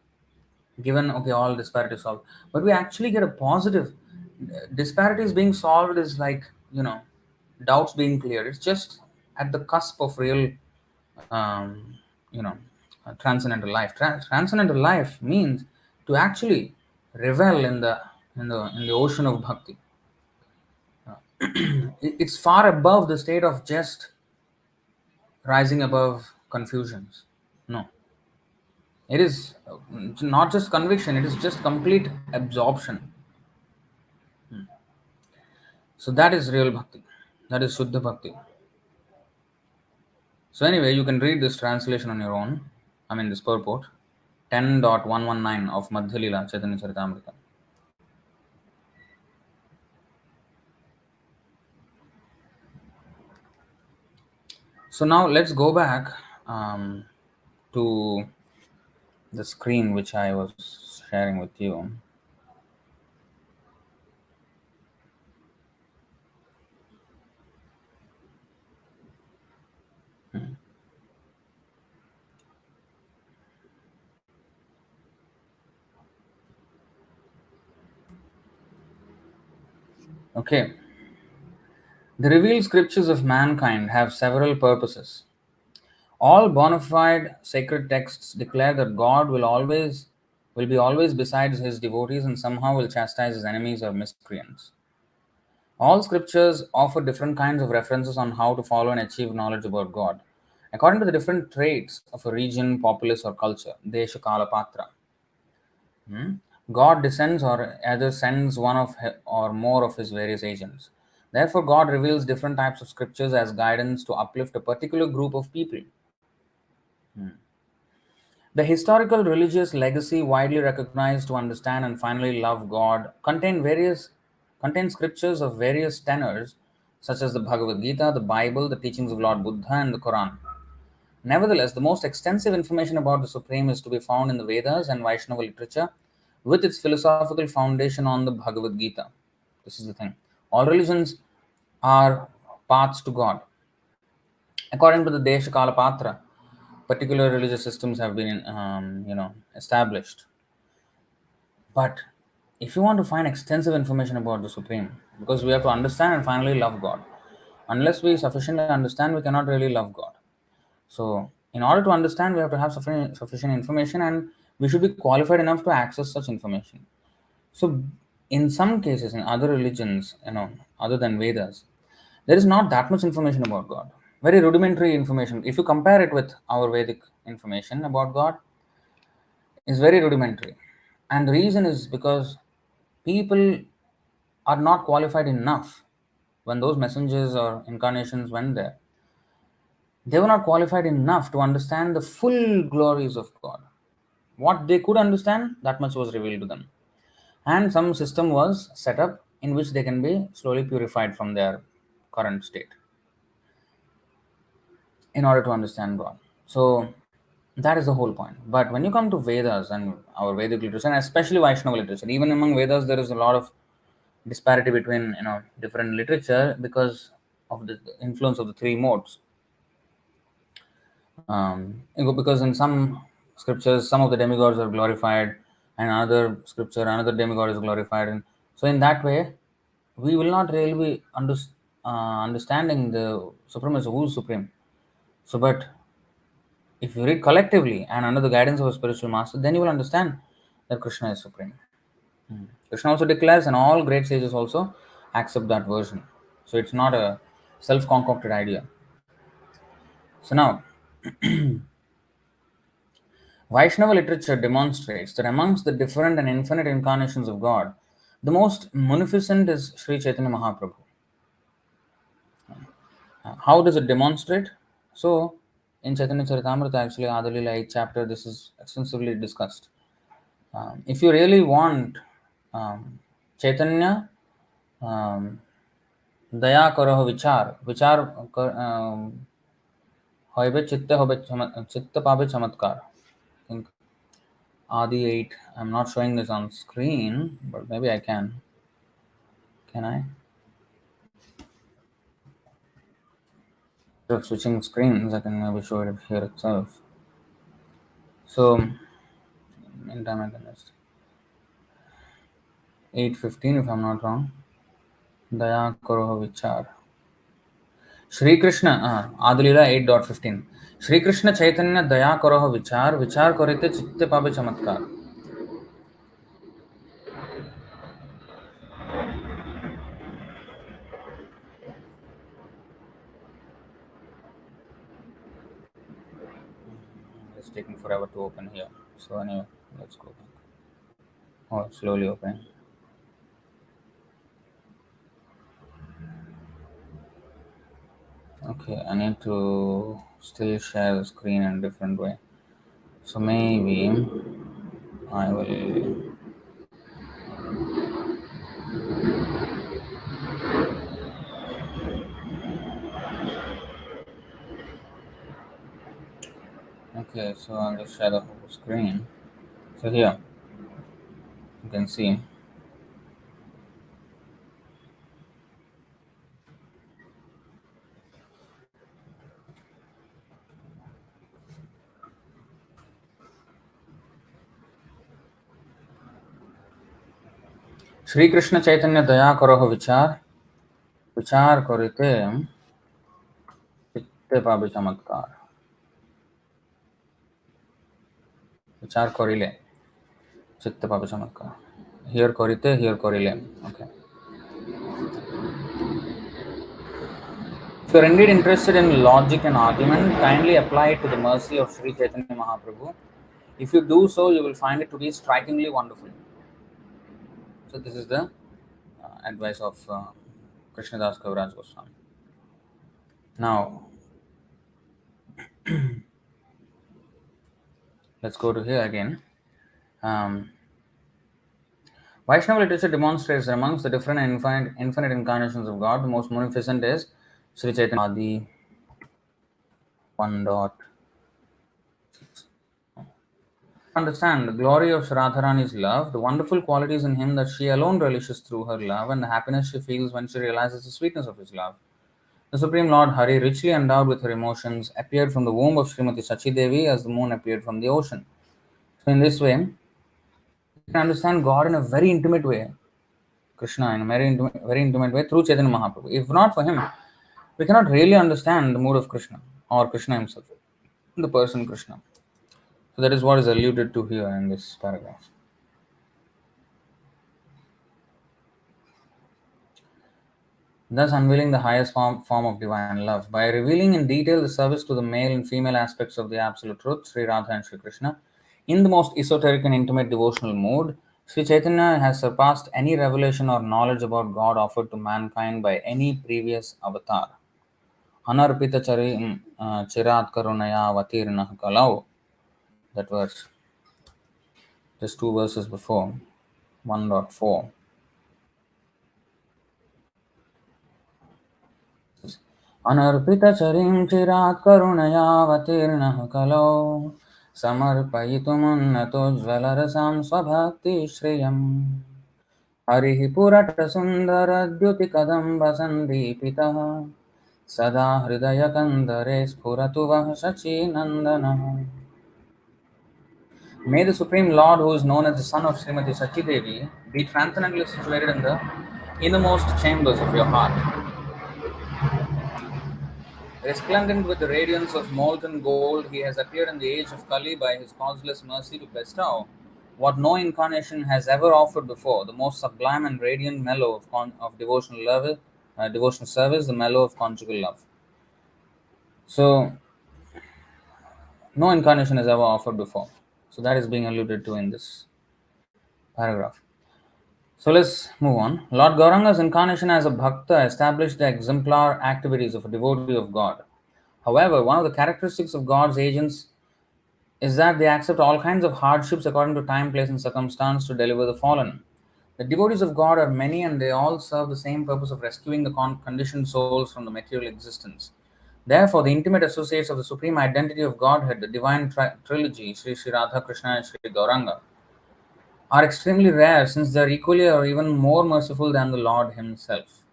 given, okay, all disparities solved, but we actually get a positive. Disparities being solved is like, doubts being cleared. It's just at the cusp of real, um, you know transcendental life. Transcendental life means to actually revel in the ocean of bhakti. It's far above the state of just rising above confusions. No, it is not just conviction, it is just complete absorption. So that is real bhakti. That is Shuddha Bhakti. So anyway, you can read this translation on your own. I mean this purport. 10.119 of Madhya Lila Chaitanya Charitamrita. So now let's go back to the screen which I was sharing with you. Okay. The revealed scriptures of mankind have several purposes. All bona fide sacred texts declare that God will be always besides his devotees and somehow will chastise his enemies or miscreants. All scriptures offer different kinds of references on how to follow and achieve knowledge about God, according to the different traits of a region, populace, or culture. Desha Kala Patra. God descends or either sends one of or more of his various agents. Therefore, God reveals different types of scriptures as guidance to uplift a particular group of people. The historical religious legacy, widely recognized to understand and finally love God, contain scriptures of various tenors, such as the Bhagavad Gita, the Bible, the teachings of Lord Buddha, and the Quran. Nevertheless, the most extensive information about the Supreme is to be found in the Vedas and Vaishnava literature, with its philosophical foundation on the Bhagavad Gita. This is the thing. All religions are paths to God. According to the Desha Kala Patra, particular religious systems have been, established. But if you want to find extensive information about the Supreme, because we have to understand and finally love God. Unless we sufficiently understand, we cannot really love God. So, in order to understand, we have to have sufficient information, and we should be qualified enough to access such information. So, in some cases, in other religions, other than Vedas, there is not that much information about God. Very rudimentary information. If you compare it with our Vedic information about God, is very rudimentary. And the reason is because people are not qualified enough. When those messengers or incarnations went there, they were not qualified enough to understand the full glories of God. What they could understand, that much was revealed to them. And some system was set up in which they can be slowly purified from their current state in order to understand God. So that is the whole point. But when you come to Vedas and our Vedic literature, and especially Vaishnava literature, even among Vedas, there is a lot of disparity between different literature because of the influence of the three modes. Because in some scriptures, some of the demigods are glorified, and another scripture, another demigod is glorified, and so in that way, we will not really be understanding the supremacy, who is supreme. So, but if you read collectively and under the guidance of a spiritual master, then you will understand that Krishna is supreme. Krishna also declares, and all great sages also accept that version. So it's not a self-concocted idea. So now, Vaishnava literature demonstrates that amongst the different and infinite incarnations of God, the most munificent is Śrī Caitanya Mahāprabhu. How does it demonstrate? So, in Chaitanya Charitamrita, actually, Adalila 8th chapter, this is extensively discussed. If you really want Chaitanya, दया करो विचार विचार होइबे चित्त होबे चित्त पाबे चमत्कार. I think Adi 8. I'm not showing this on screen, but maybe I can. Can I? Instead of switching screens, I can maybe show it here itself. So, meantime, I can just 8:15 if I'm not wrong. Daya karo vichar. Shri Krishna, Adalila 8.15. Shri Krishna Chaitanya Daya karo vichar, vichar korite chitte pabe chamatkar. It's taking forever to open here. So anyway, let's go back. Oh, it's slowly opening. Okay, I need to still share the screen in a different way. So maybe I will. Okay, so I'll just share the whole screen. So here you can see. Shri Krishna Chaitanya Daya Karaho Vichar, Vichar Korite Chitte Pabe Chamatkar. Vichar Korile Chitte Pabe Chamatkar. Here Korite, here Korile. Okay. If you are indeed interested in logic and argument, kindly apply it to the mercy of Śrī Caitanya Mahāprabhu. If you do so, you will find it to be strikingly wonderful. So this is the advice of Krishnadas Kaviraj Goswami. Now, let's go to here again. Vaishnava literature demonstrates that amongst the different and infinite incarnations of God, the most munificent is Śrī Caitanya Adi 1. Understand the glory of Radharani's love, the wonderful qualities in him that she alone relishes through her love, and the happiness she feels when she realizes the sweetness of his love. The Supreme Lord Hari, richly endowed with her emotions, appeared from the womb of Srimati Sachi Devi as the moon appeared from the ocean. So in this way, you can understand God in a very intimate way, Krishna in a very intimate way through Chaitanya Mahaprabhu. If not for him, we cannot really understand the mood of Krishna or Krishna himself, the person Krishna. So that is what is alluded to here in this paragraph. Thus unveiling the highest form of divine love. By revealing in detail the service to the male and female aspects of the Absolute Truth, Sri Radha and Sri Krishna, in the most esoteric and intimate devotional mood, Sri Chaitanya has surpassed any revelation or knowledge about God offered to mankind by any previous avatar. Anarpita chirat karunaya vatirna kalau. That verse, just 2 verses before, 1.4. अनर्पितचरिं चिरात्करुणयावतीर्णः कलौ समर्पयितुमुन्नतोज्ज्वलरसां स्वभक्तिश्रियम्. Harihi purata sundara dyuti kadamba sandipitaha sada hridaya kandare spuratu vahasachi nandana. May the Supreme Lord, who is known as the son of Srimati Sachi Devi, be transcendently situated in the innermost chambers of your heart. Resplendent with the radiance of molten gold, he has appeared in the age of Kali by his causeless mercy to bestow what no incarnation has ever offered before, the most sublime and radiant mellow of devotional love, devotional service, the mellow of conjugal love. So, no incarnation has ever offered before. So, that is being alluded to in this paragraph. So let's move on. Lord Gauranga's incarnation as a bhakta established the exemplar activities of a devotee of God. However, one of the characteristics of God's agents is that they accept all kinds of hardships according to time, place, and circumstance to deliver the fallen. The devotees of God are many and they all serve the same purpose of rescuing the conditioned souls from the material existence. Therefore, the intimate associates of the supreme identity of Godhead, the divine trilogy, Sri Radha Krishna and Sri Gauranga, are extremely rare since they are equally or even more merciful than the Lord Himself.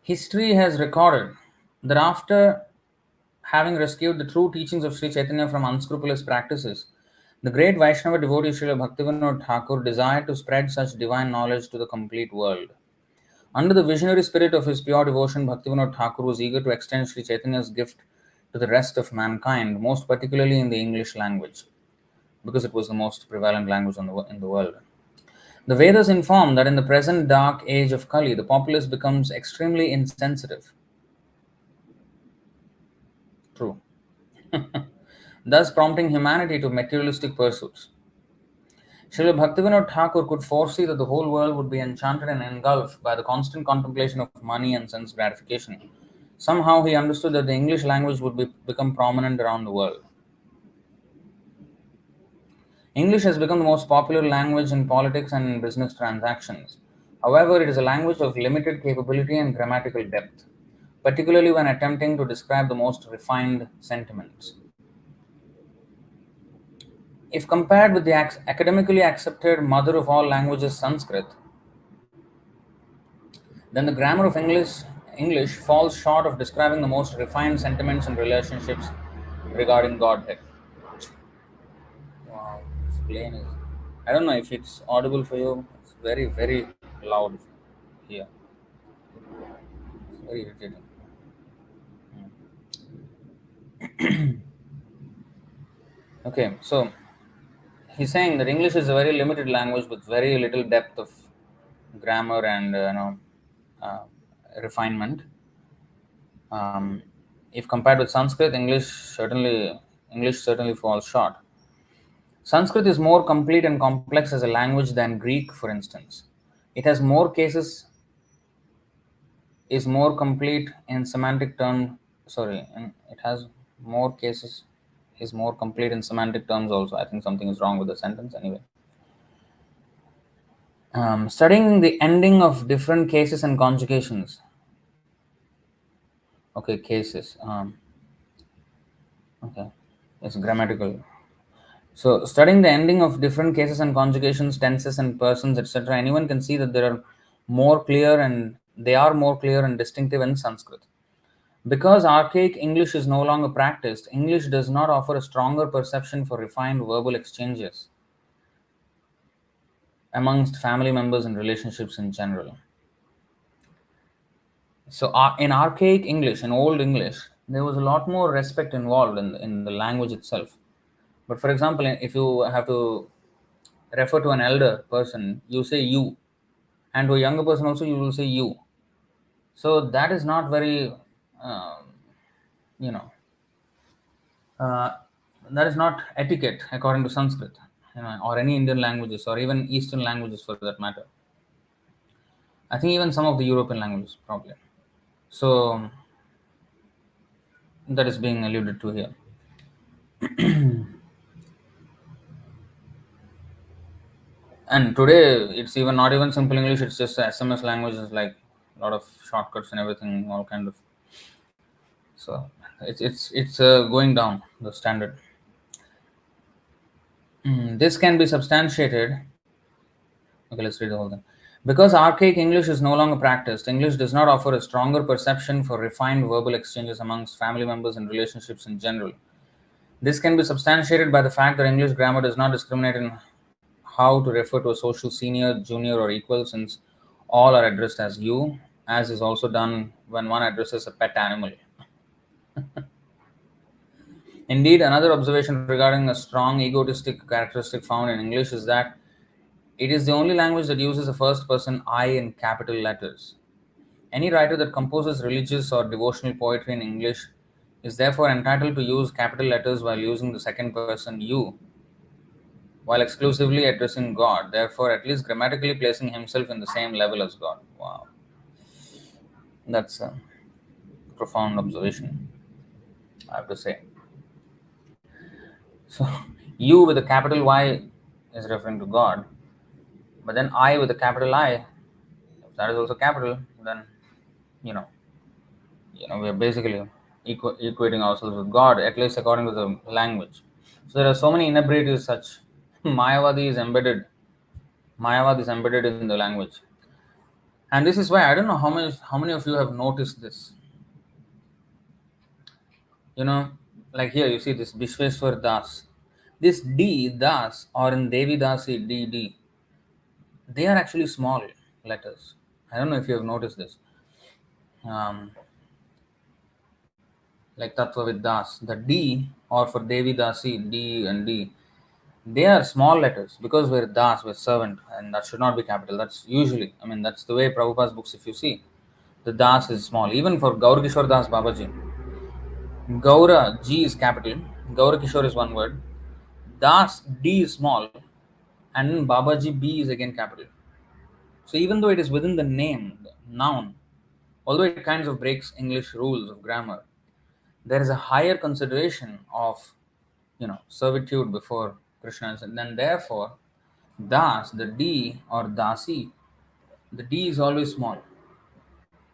History has recorded that after having rescued the true teachings of Śrī Caitanya from unscrupulous practices, the great Vaishnava devotee Śrīla Bhaktivinoda Ṭhākura desired to spread such divine knowledge to the complete world. Under the visionary spirit of his pure devotion, Bhaktivinoda Ṭhākura was eager to extend Śrī Caitanya's gift to the rest of mankind, most particularly in the English language, because it was the most prevalent language in the world. The Vedas inform that in the present dark age of Kali, the populace becomes extremely insensitive. True. Thus prompting humanity to materialistic pursuits. Srila Bhaktivinoda Thakur could foresee that the whole world would be enchanted and engulfed by the constant contemplation of money and sense gratification. Somehow he understood that the English language would become prominent around the world. English has become the most popular language in politics and in business transactions. However, it is a language of limited capability and grammatical depth, particularly when attempting to describe the most refined sentiments. If compared with the academically accepted mother of all languages, Sanskrit, then the grammar of English falls short of describing the most refined sentiments and relationships regarding Godhead. Wow, this plane is. I don't know if it's audible for you. It's very, very loud here. It's very irritating. Okay, so he's saying that English is a very limited language with very little depth of grammar and uh, refinement. Um, if compared with Sanskrit, English certainly falls short. Sanskrit is more complete and complex as a language than Greek, for instance. It has more cases, is more complete in semantic term. Sorry, and it has more cases, is more complete in semantic terms also. I think something is wrong with the sentence anyway. Studying the ending of different cases and conjugations. Okay, cases. Okay, it's grammatical. So, studying the ending of different cases and conjugations, tenses and persons, etc., anyone can see that they are more clear and distinctive in Sanskrit. Because archaic English is no longer practiced, English does not offer a stronger perception for refined verbal exchanges amongst family members and relationships in general. So, in archaic English, in Old English, there was a lot more respect involved in the language itself. But for example, if you have to refer to an elder person, you say you, and to a younger person also, you will say you. So that is not very, uh, you know, uh, that is not etiquette according to Sanskrit, or any Indian languages, or even Eastern languages for that matter. I think even some of the European languages, probably. So that is being alluded to here. And today, it's even not even simple English. It's just SMS languages, like a lot of shortcuts and everything, all kind of. So it's going down the standard. This can be substantiated. Okay, let's read the whole thing. Because archaic English is no longer practiced, English does not offer a stronger perception for refined verbal exchanges amongst family members and relationships in general. This can be substantiated by the fact that English grammar does not discriminate in how to refer to a social senior, junior, or equal, since all are addressed as you, as is also done when one addresses a pet animal. Indeed, another observation regarding a strong egotistic characteristic found in English is that it is the only language that uses the first person I in capital letters. Any writer that composes religious or devotional poetry in English is therefore entitled to use capital letters while using the second person you, while exclusively addressing God, therefore, at least grammatically placing himself in the same level as God. Wow, that's a profound observation, I have to say. So, you with a capital Y is referring to God, but then I with a capital I, if that is also capital, then you know, we are basically equating ourselves with God, at least according to the language. So there are so many inebriaties such. Mayavadi is embedded. Mayavad is embedded in the language, and this is why I don't know how many of you have noticed this. You know, like here you see this Vishweshwar Das. This D Das or in Devi Dasi DD, they are actually small letters. I don't know if you have noticed this. Um, like Tattvavit Das, the D or for Devi Dasi D and D, they are small letters because we're Das, we're servant, and that should not be capital. That's usually, that's the way Prabhupada's books, if you see, the Das is small. Even for Gaur Kishore Das Babaji, Gaura G is capital, Gaur Kishore is one word, Das D is small, and Babaji B is again capital. So even though it is within the name, the noun, although it kinds of breaks English rules of grammar, there is a higher consideration of servitude before Krishna, and then therefore Das, the D or Dasi, the D is always small.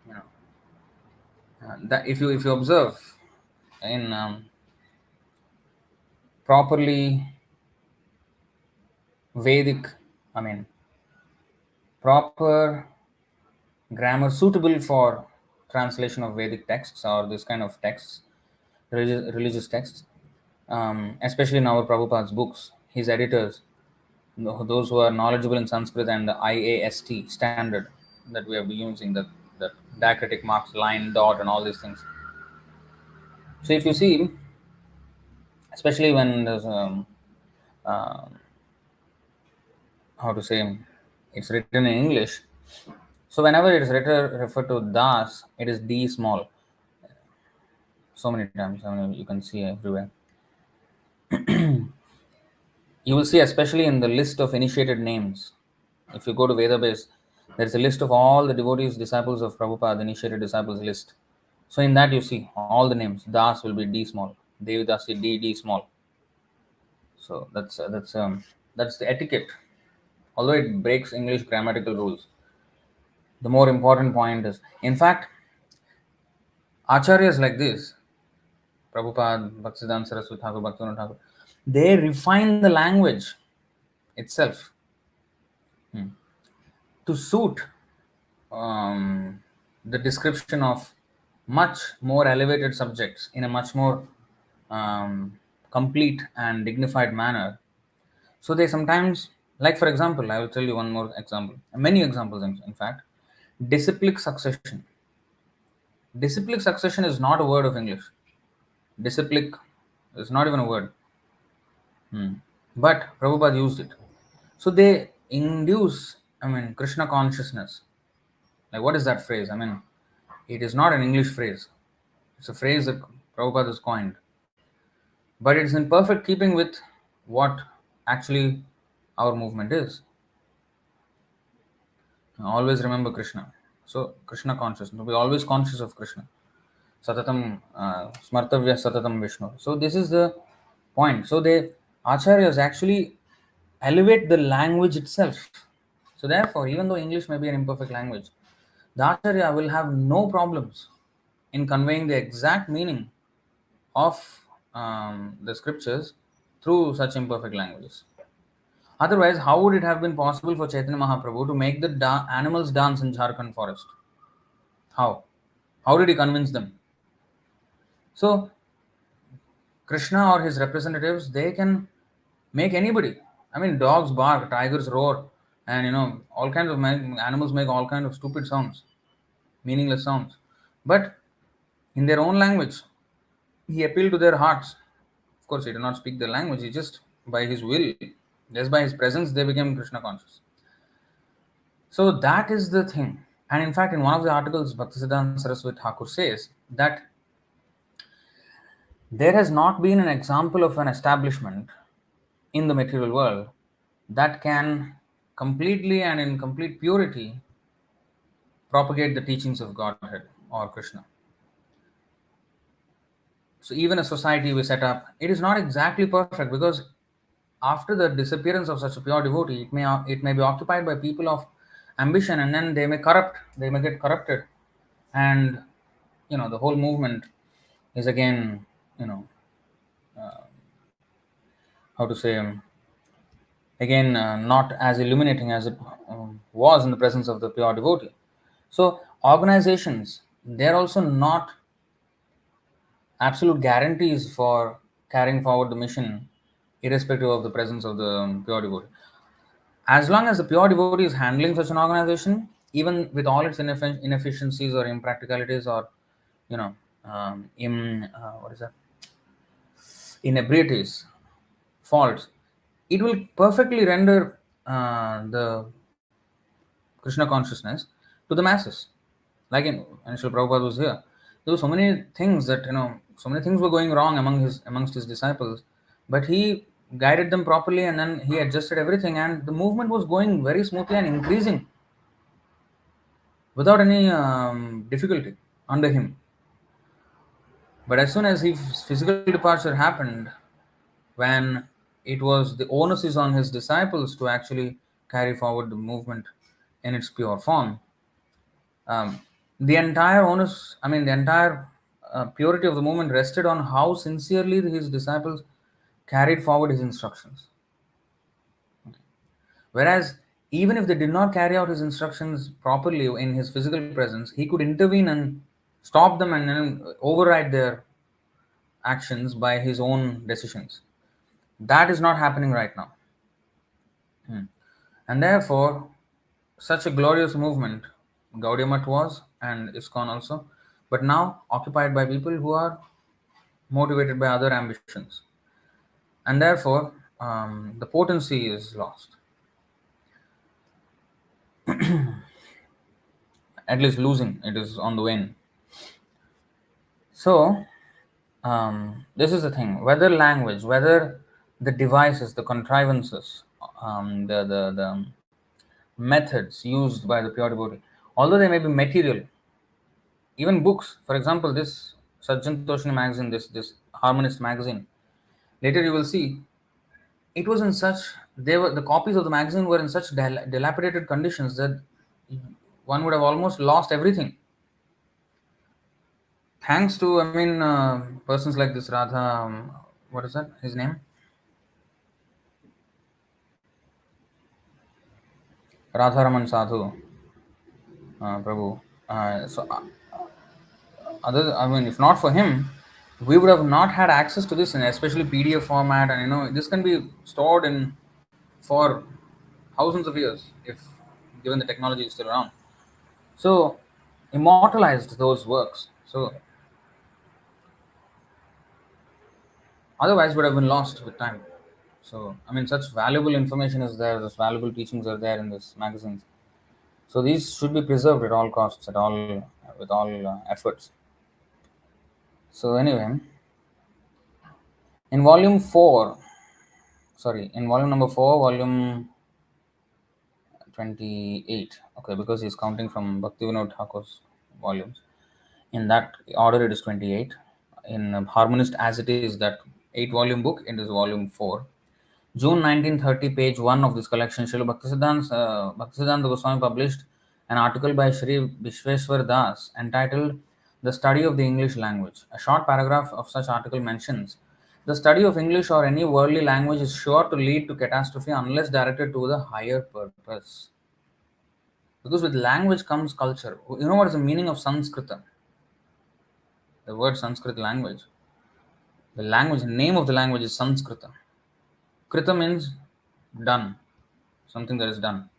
You know that if you observe in properly Vedic, I mean proper grammar suitable for translation of Vedic texts or this kind of texts, religious texts, especially in our Prabhupada's books, his editors, those who are knowledgeable in Sanskrit and the IAST standard that we have been using, the diacritic marks, line, dot, and all these things. So if you see, especially when there's uh, how to say, it's written in English. So whenever it is referred to das, it is D small. So many times, you can see everywhere. You will see, especially in the list of initiated names. If you go to Vedabase, there is a list of all the devotees, disciples of Prabhupada, initiated disciples list. So in that you see all the names. Das will be D small. Devidasi D small. So that's the etiquette. Although it breaks English grammatical rules, the more important point is, in fact, Acharyas like this, Prabhupada, Bhaktisiddānta Sarasvatī, Bhaktivinoda Ṭhākura, they refine the language itself to suit the description of much more elevated subjects in a much more complete and dignified manner. So they sometimes, like for example, I will tell you one more example, many examples in fact, disciplic succession. Disciplic succession is not a word of English. Disciplic is not even a word. But Prabhupada used it. So they induce, Krishna consciousness. Like, what is that phrase? It is not an English phrase. It's a phrase that Prabhupada has coined. But it's in perfect keeping with what actually our movement is. Always remember Krishna. So, Krishna consciousness. Be always conscious of Krishna. Satatam, smartavya satatam Vishnu. So, this is the point. So, the Acharyas actually elevate the language itself. So, therefore, even though English may be an imperfect language, the Acharya will have no problems in conveying the exact meaning of the scriptures through such imperfect languages. Otherwise, how would it have been possible for Chaitanya Mahaprabhu to make the animals dance in Jharkhand forest? How? How did he convince them? So, Krishna or his representatives, they can make anybody. I mean, dogs bark, tigers roar, and all kinds of animals make all kinds of stupid sounds, meaningless sounds. But in their own language, he appealed to their hearts. Of course, he did not speak their language, he just, by his will, just by his presence, they became Krishna conscious. So that is the thing. And in fact, in one of the articles, Bhaktisiddānta Sarasvatī Ṭhākura says that there has not been an example of an establishment in the material world that can completely and in complete purity propagate the teachings of Godhead or Krishna. So even a society we set up, it is not exactly perfect, because after the disappearance of such a pure devotee, it may be occupied by people of ambition, and then they may get corrupted, and the whole movement is again, how to say, again, not as illuminating as it was in the presence of the pure devotee. So organizations, they're also not absolute guarantees for carrying forward the mission, irrespective of the presence of the pure devotee. As long as the pure devotee is handling such an organization, even with all its inefficiencies or impracticalities, or what is that, inebriities, faults, it will perfectly render the Krishna consciousness to the masses. Like when Srila Prabhupada was here, there were so many things that so many things were going wrong amongst his disciples, but he guided them properly, and then he adjusted everything, and the movement was going very smoothly and increasing without any difficulty under him. But as soon as his physical departure happened, when it was the onus is on his disciples to actually carry forward the movement in its pure form, the entire onus, the entire purity of the movement rested on how sincerely his disciples carried forward his instructions. Whereas, even if they did not carry out his instructions properly in his physical presence, he could intervene and stop them and then override their actions by his own decisions. That is not happening right now. And therefore, such a glorious movement, Gaudiya Math was, and ISKCON also, but now occupied by people who are motivated by other ambitions. And therefore, the potency is lost. At least losing, it is on the wane. So, this is the thing, whether language, whether the devices, the contrivances, the methods used by the pure devotee, although they may be material, even books, for example, this Sajjantoshini magazine, this Harmonist magazine, later you will see, it was in such, the copies of the magazine were in such dilapidated conditions that one would have almost lost everything. Thanks to, persons like this Radha, what is that, his name? Radharaman Sadhu, Prabhu. If not for him, we would have not had access to this, and especially PDF format, and this can be stored in for thousands of years if given the technology is still around. So, immortalized those works. So, otherwise would have been lost with time. So, such valuable information is there, such valuable teachings are there in this magazines. So these should be preserved at all costs, with all efforts. So anyway, in in volume number 4, volume 28. Okay, because he's counting from Bhaktivinoda Ṭhākura's volumes. In that order, it is 28. In Harmonist, as it is, that 8-volume book, it is volume 4. June 1930, page 1 of this collection, Srila Bhaktisiddānta Goswami published an article by Śrī Vishveshwar Das entitled The Study of the English Language. A short paragraph of such article mentions The study of English or any worldly language is sure to lead to catastrophe unless directed to the higher purpose. Because with language comes culture. You know what is the meaning of Sanskrita? The word Sanskrit language. The language, name of the language is Sanskrita. Krita means done, something that is done.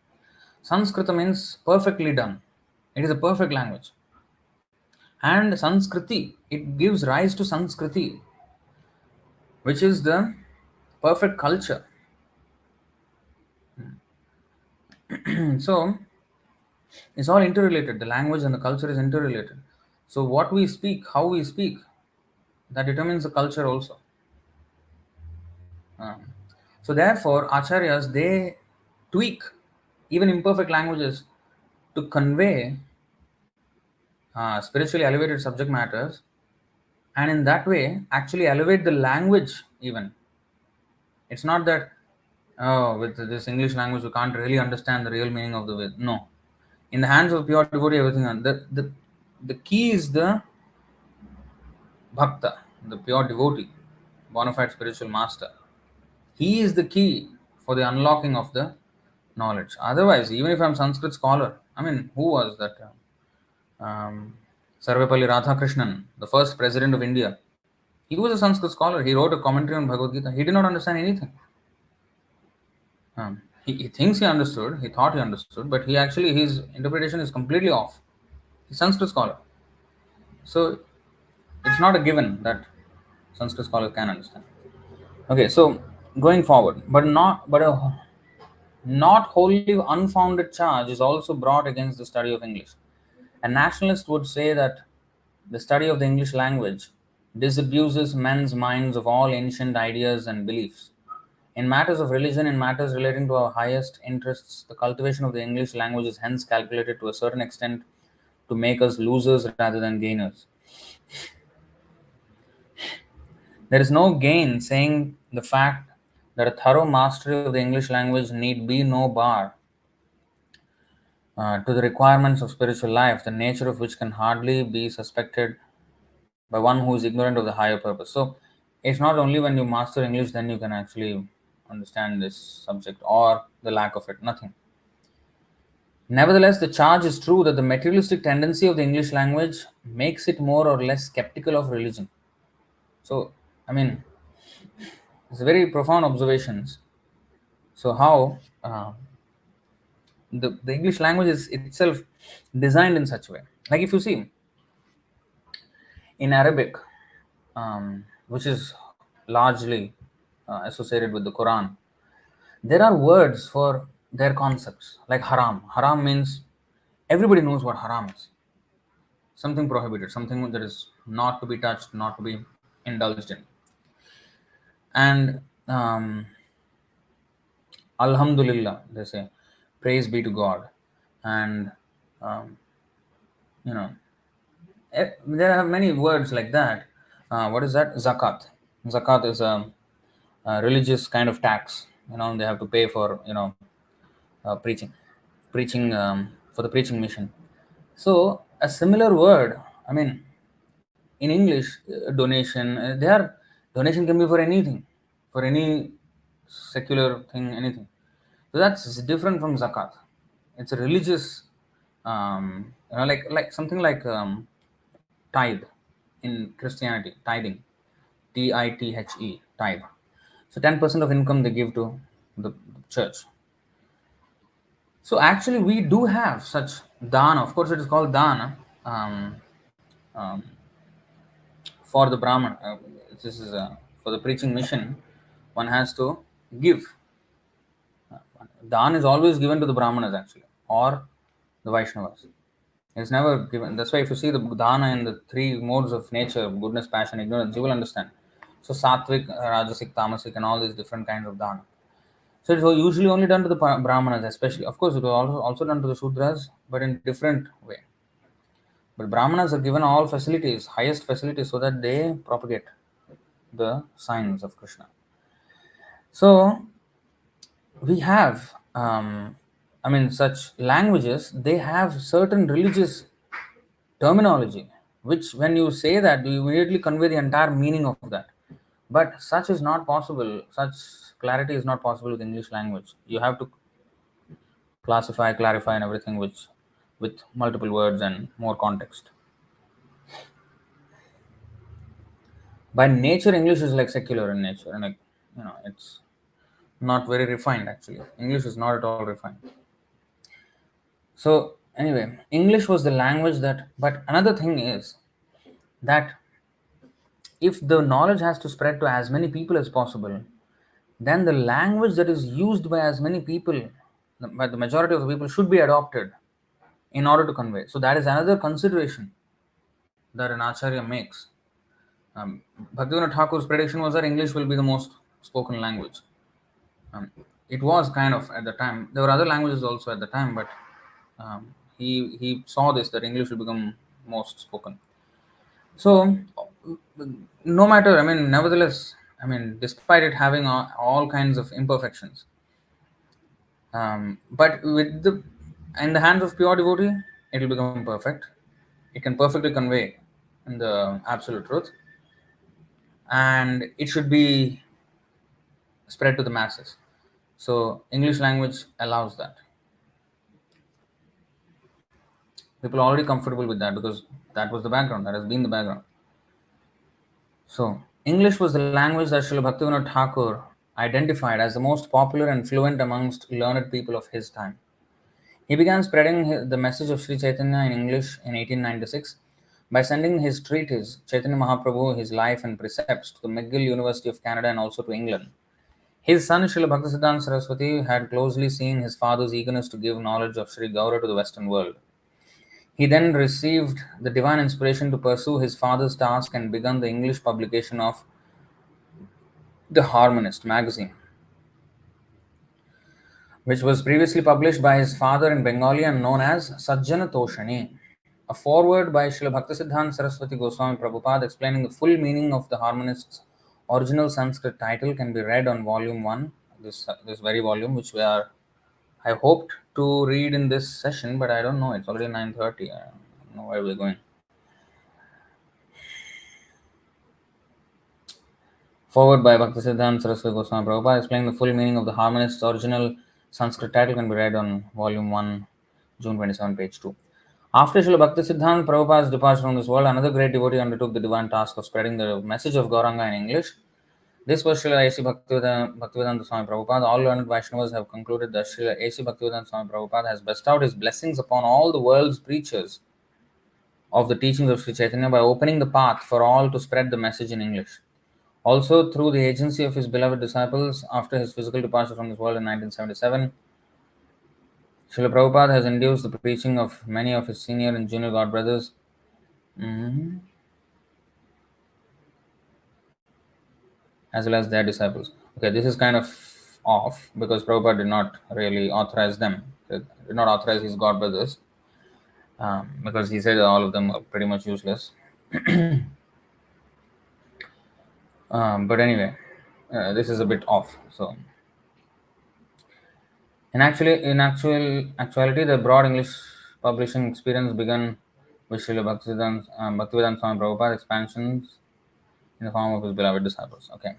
Sanskrita means perfectly done. It is a perfect language. And Sanskriti, it gives rise to Sanskriti, which is the perfect culture. So, it's all interrelated. The language and the culture is interrelated. So, what we speak, how we speak, that determines the culture also. So, therefore, Acharyas, they tweak even imperfect languages to convey spiritually elevated subject matters, and in that way actually elevate the language even. It's not that, oh, with this English language we can't really understand the real meaning of the Ved. No. In the hands of pure devotee, everything the key is the bhakta, the pure devotee, bona fide spiritual master. He is the key for the unlocking of the knowledge. Otherwise, even if I'm Sanskrit scholar, I mean, who was that? Sarvepalli Radhakrishnan, the first president of India. He was a Sanskrit scholar. He wrote a commentary on Bhagavad Gita. He did not understand anything. He thinks he understood. He thought he understood, but he actually his interpretation is completely off. He's a Sanskrit scholar, so it's not a given that Sanskrit scholars can understand. Okay, so going forward, but a not wholly unfounded charge is also brought against the study of English. A nationalist would say that the study of the English language disabuses men's minds of all ancient ideas and beliefs. In matters of religion, in matters relating to our highest interests, the cultivation of the English language is hence calculated to a certain extent to make us losers rather than gainers. There is no gain saying the fact that a thorough mastery of the English language need be no bar to the requirements of spiritual life, the nature of which can hardly be suspected by one who is ignorant of the higher purpose. So, it's not only when you master English then you can actually understand this subject or the lack of it, nothing. Nevertheless, the charge is true that the materialistic tendency of the English language makes it more or less skeptical of religion. So, I mean, it's very profound observations. So, how the English language is itself designed in such a way. Like if you see in Arabic, which is largely associated with the Quran, there are words for their concepts like haram. Haram means everybody knows what haram is, something prohibited, something that is not to be touched, not to be indulged in. And Alhamdulillah, they say, praise be to God. And um, you know, there are many words like that. What is that? Zakat. Zakat is a religious kind of tax. They have to pay for preaching for the preaching mission. So a similar word, I mean, in English, donation. Donation can be for anything, for any secular thing, anything. So that's different from zakat. It's a religious, like something like tithe in Christianity, tithing, Tithe, tithe. So 10% of income they give to the church. So actually, we do have such dana. Of course, it is called dana um, for the Brahman. This is for the preaching mission. One has to give. Dan is always given to the Brahmanas actually, or the Vaishnavas. It's never given. That's why if you see the dana in the three modes of nature, goodness, passion, ignorance, you will understand. So sattvic, rajasic, tamasic, and all these different kinds of dana. So it was usually only done to the Brahmanas, especially. Of course, it was also done to the Shudras, but in different way. But Brahmanas are given all facilities, highest facilities, so that they propagate the signs of Kṛṣṇa. So we have, such languages, they have certain religious terminology, which when you say that, you immediately convey the entire meaning of that. But such is not possible. Such clarity is not possible with English language. You have to classify, clarify, and everything with multiple words and more context. By nature, English is like secular in nature, and like it's not very refined. Actually, English is not at all refined. So anyway, English was the language that. But another thing is that if the knowledge has to spread to as many people as possible, then the language that is used by as many people, by the majority of the people, should be adopted in order to convey. So that is another consideration that an Acharya makes. Bhaktivinoda Thakur's prediction was that English will be the most spoken language. It was kind of at the time. There were other languages also at the time, but he saw this, that English will become most spoken. So, no matter, nevertheless, despite it having all kinds of imperfections, but in the hands of pure devotee, it will become perfect. It can perfectly convey the absolute truth, and it should be spread to the masses. So, English language allows that. People are already comfortable with that because that was the background, that has been the background. So, English was the language that Srila Bhaktivinoda Ṭhākura identified as the most popular and fluent amongst learned people of his time. He began spreading the message of Śrī Caitanya in English in 1896 by sending his treatise, Chaitanya Mahaprabhu, his life and precepts, to the McGill University of Canada and also to England. His son, Srila Bhaktisiddānta Sarasvatī, had closely seen his father's eagerness to give knowledge of Sri Gaura to the Western world. He then received the divine inspiration to pursue his father's task and began the English publication of the Harmonist magazine, which was previously published by his father in Bengali and known as Sajjana Toshani. A foreword by Srila Bhaktisiddānta Sarasvatī Goswami Prabhupāda explaining the full meaning of the Harmonist's original Sanskrit title can be read on volume 1, this very volume, which I hoped to read in this session, but I don't know. It's already 9:30. I don't know where we're going. Forward by Bhaktisiddānta Sarasvatī Goswami Prabhupāda explaining the full meaning of the Harmonist's original Sanskrit title can be read on volume 1, June 27, page 2. After Srila Bhaktisiddānta Prabhupāda's departure from this world, another great devotee undertook the divine task of spreading the message of Gauranga in English. This was Srila A.C. Bhaktivedanta Swami Prabhupāda. All learned Vaishnavas have concluded that Srila A.C. Bhaktivedanta Swami Prabhupāda has bestowed his blessings upon all the world's preachers of the teachings of Śrī Caitanya by opening the path for all to spread the message in English. Also, through the agency of his beloved disciples, after his physical departure from this world in 1977, Srila Prabhupada has induced the preaching of many of his senior and junior God brothers. As well as their disciples. Okay, this is kind of off because Prabhupada did not really authorize them. He did not authorize his God brothers because he said all of them are pretty much useless. But anyway, this is a bit off. So, in actuality, the broad English publishing experience began with Srila Bhaktivedanta Swami Prabhupada expansions in the form of his beloved disciples. Okay.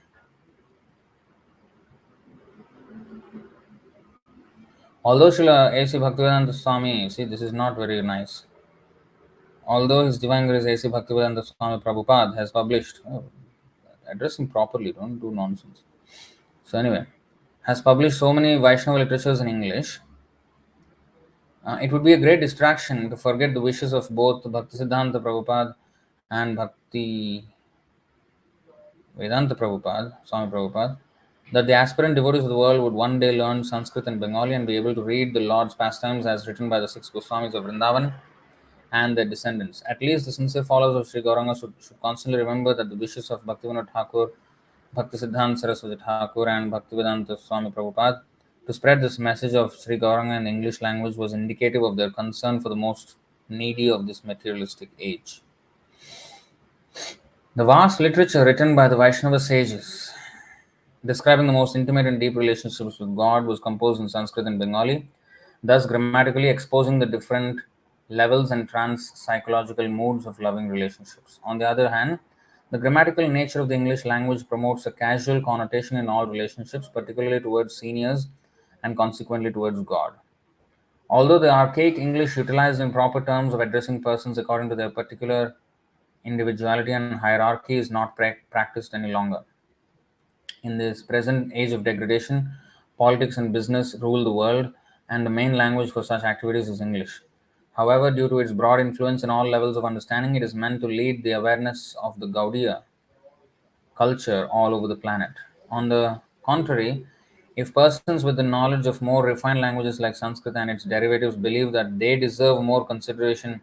Although Srila A.C. Bhaktivedanta Swami, see, this is not very nice. Although His Divine Grace A.C. Bhaktivedanta Swami Prabhupada has published, address him properly, don't do nonsense. So anyway, has published so many Vaishnava literatures in English, it would be a great distraction to forget the wishes of both Bhaktisiddānta Prabhupada and Bhaktivedanta Prabhupada, Swami Prabhupada, that the aspirant devotees of the world would one day learn Sanskrit and Bengali and be able to read the Lord's pastimes as written by the 6 Goswamis of Vrindavan and their descendants. At least the sincere followers of Sri Gauranga should constantly remember that the wishes of Bhaktivinoda Ṭhākura, Bhaktisiddānta Sarasvatī Ṭhākura and Bhaktivedanta Swami Prabhupāda to spread this message of Sri Gauranga in the English language was indicative of their concern for the most needy of this materialistic age. The vast literature written by the Vaishnava sages describing the most intimate and deep relationships with God was composed in Sanskrit and Bengali, thus grammatically exposing the different levels and trans-psychological moods of loving relationships. On the other hand, The grammatical nature of the English language promotes a casual connotation in all relationships, particularly towards seniors and consequently towards God. Although the archaic English utilized improper terms of addressing persons according to their particular individuality and hierarchy is not practiced any longer. In this present age of degradation, politics and business rule the world, and the main language for such activities is English. However, due to its broad influence in all levels of understanding, it is meant to lead the awareness of the Gaudiya culture all over the planet. On the contrary, if persons with the knowledge of more refined languages like Sanskrit and its derivatives believe that they deserve more consideration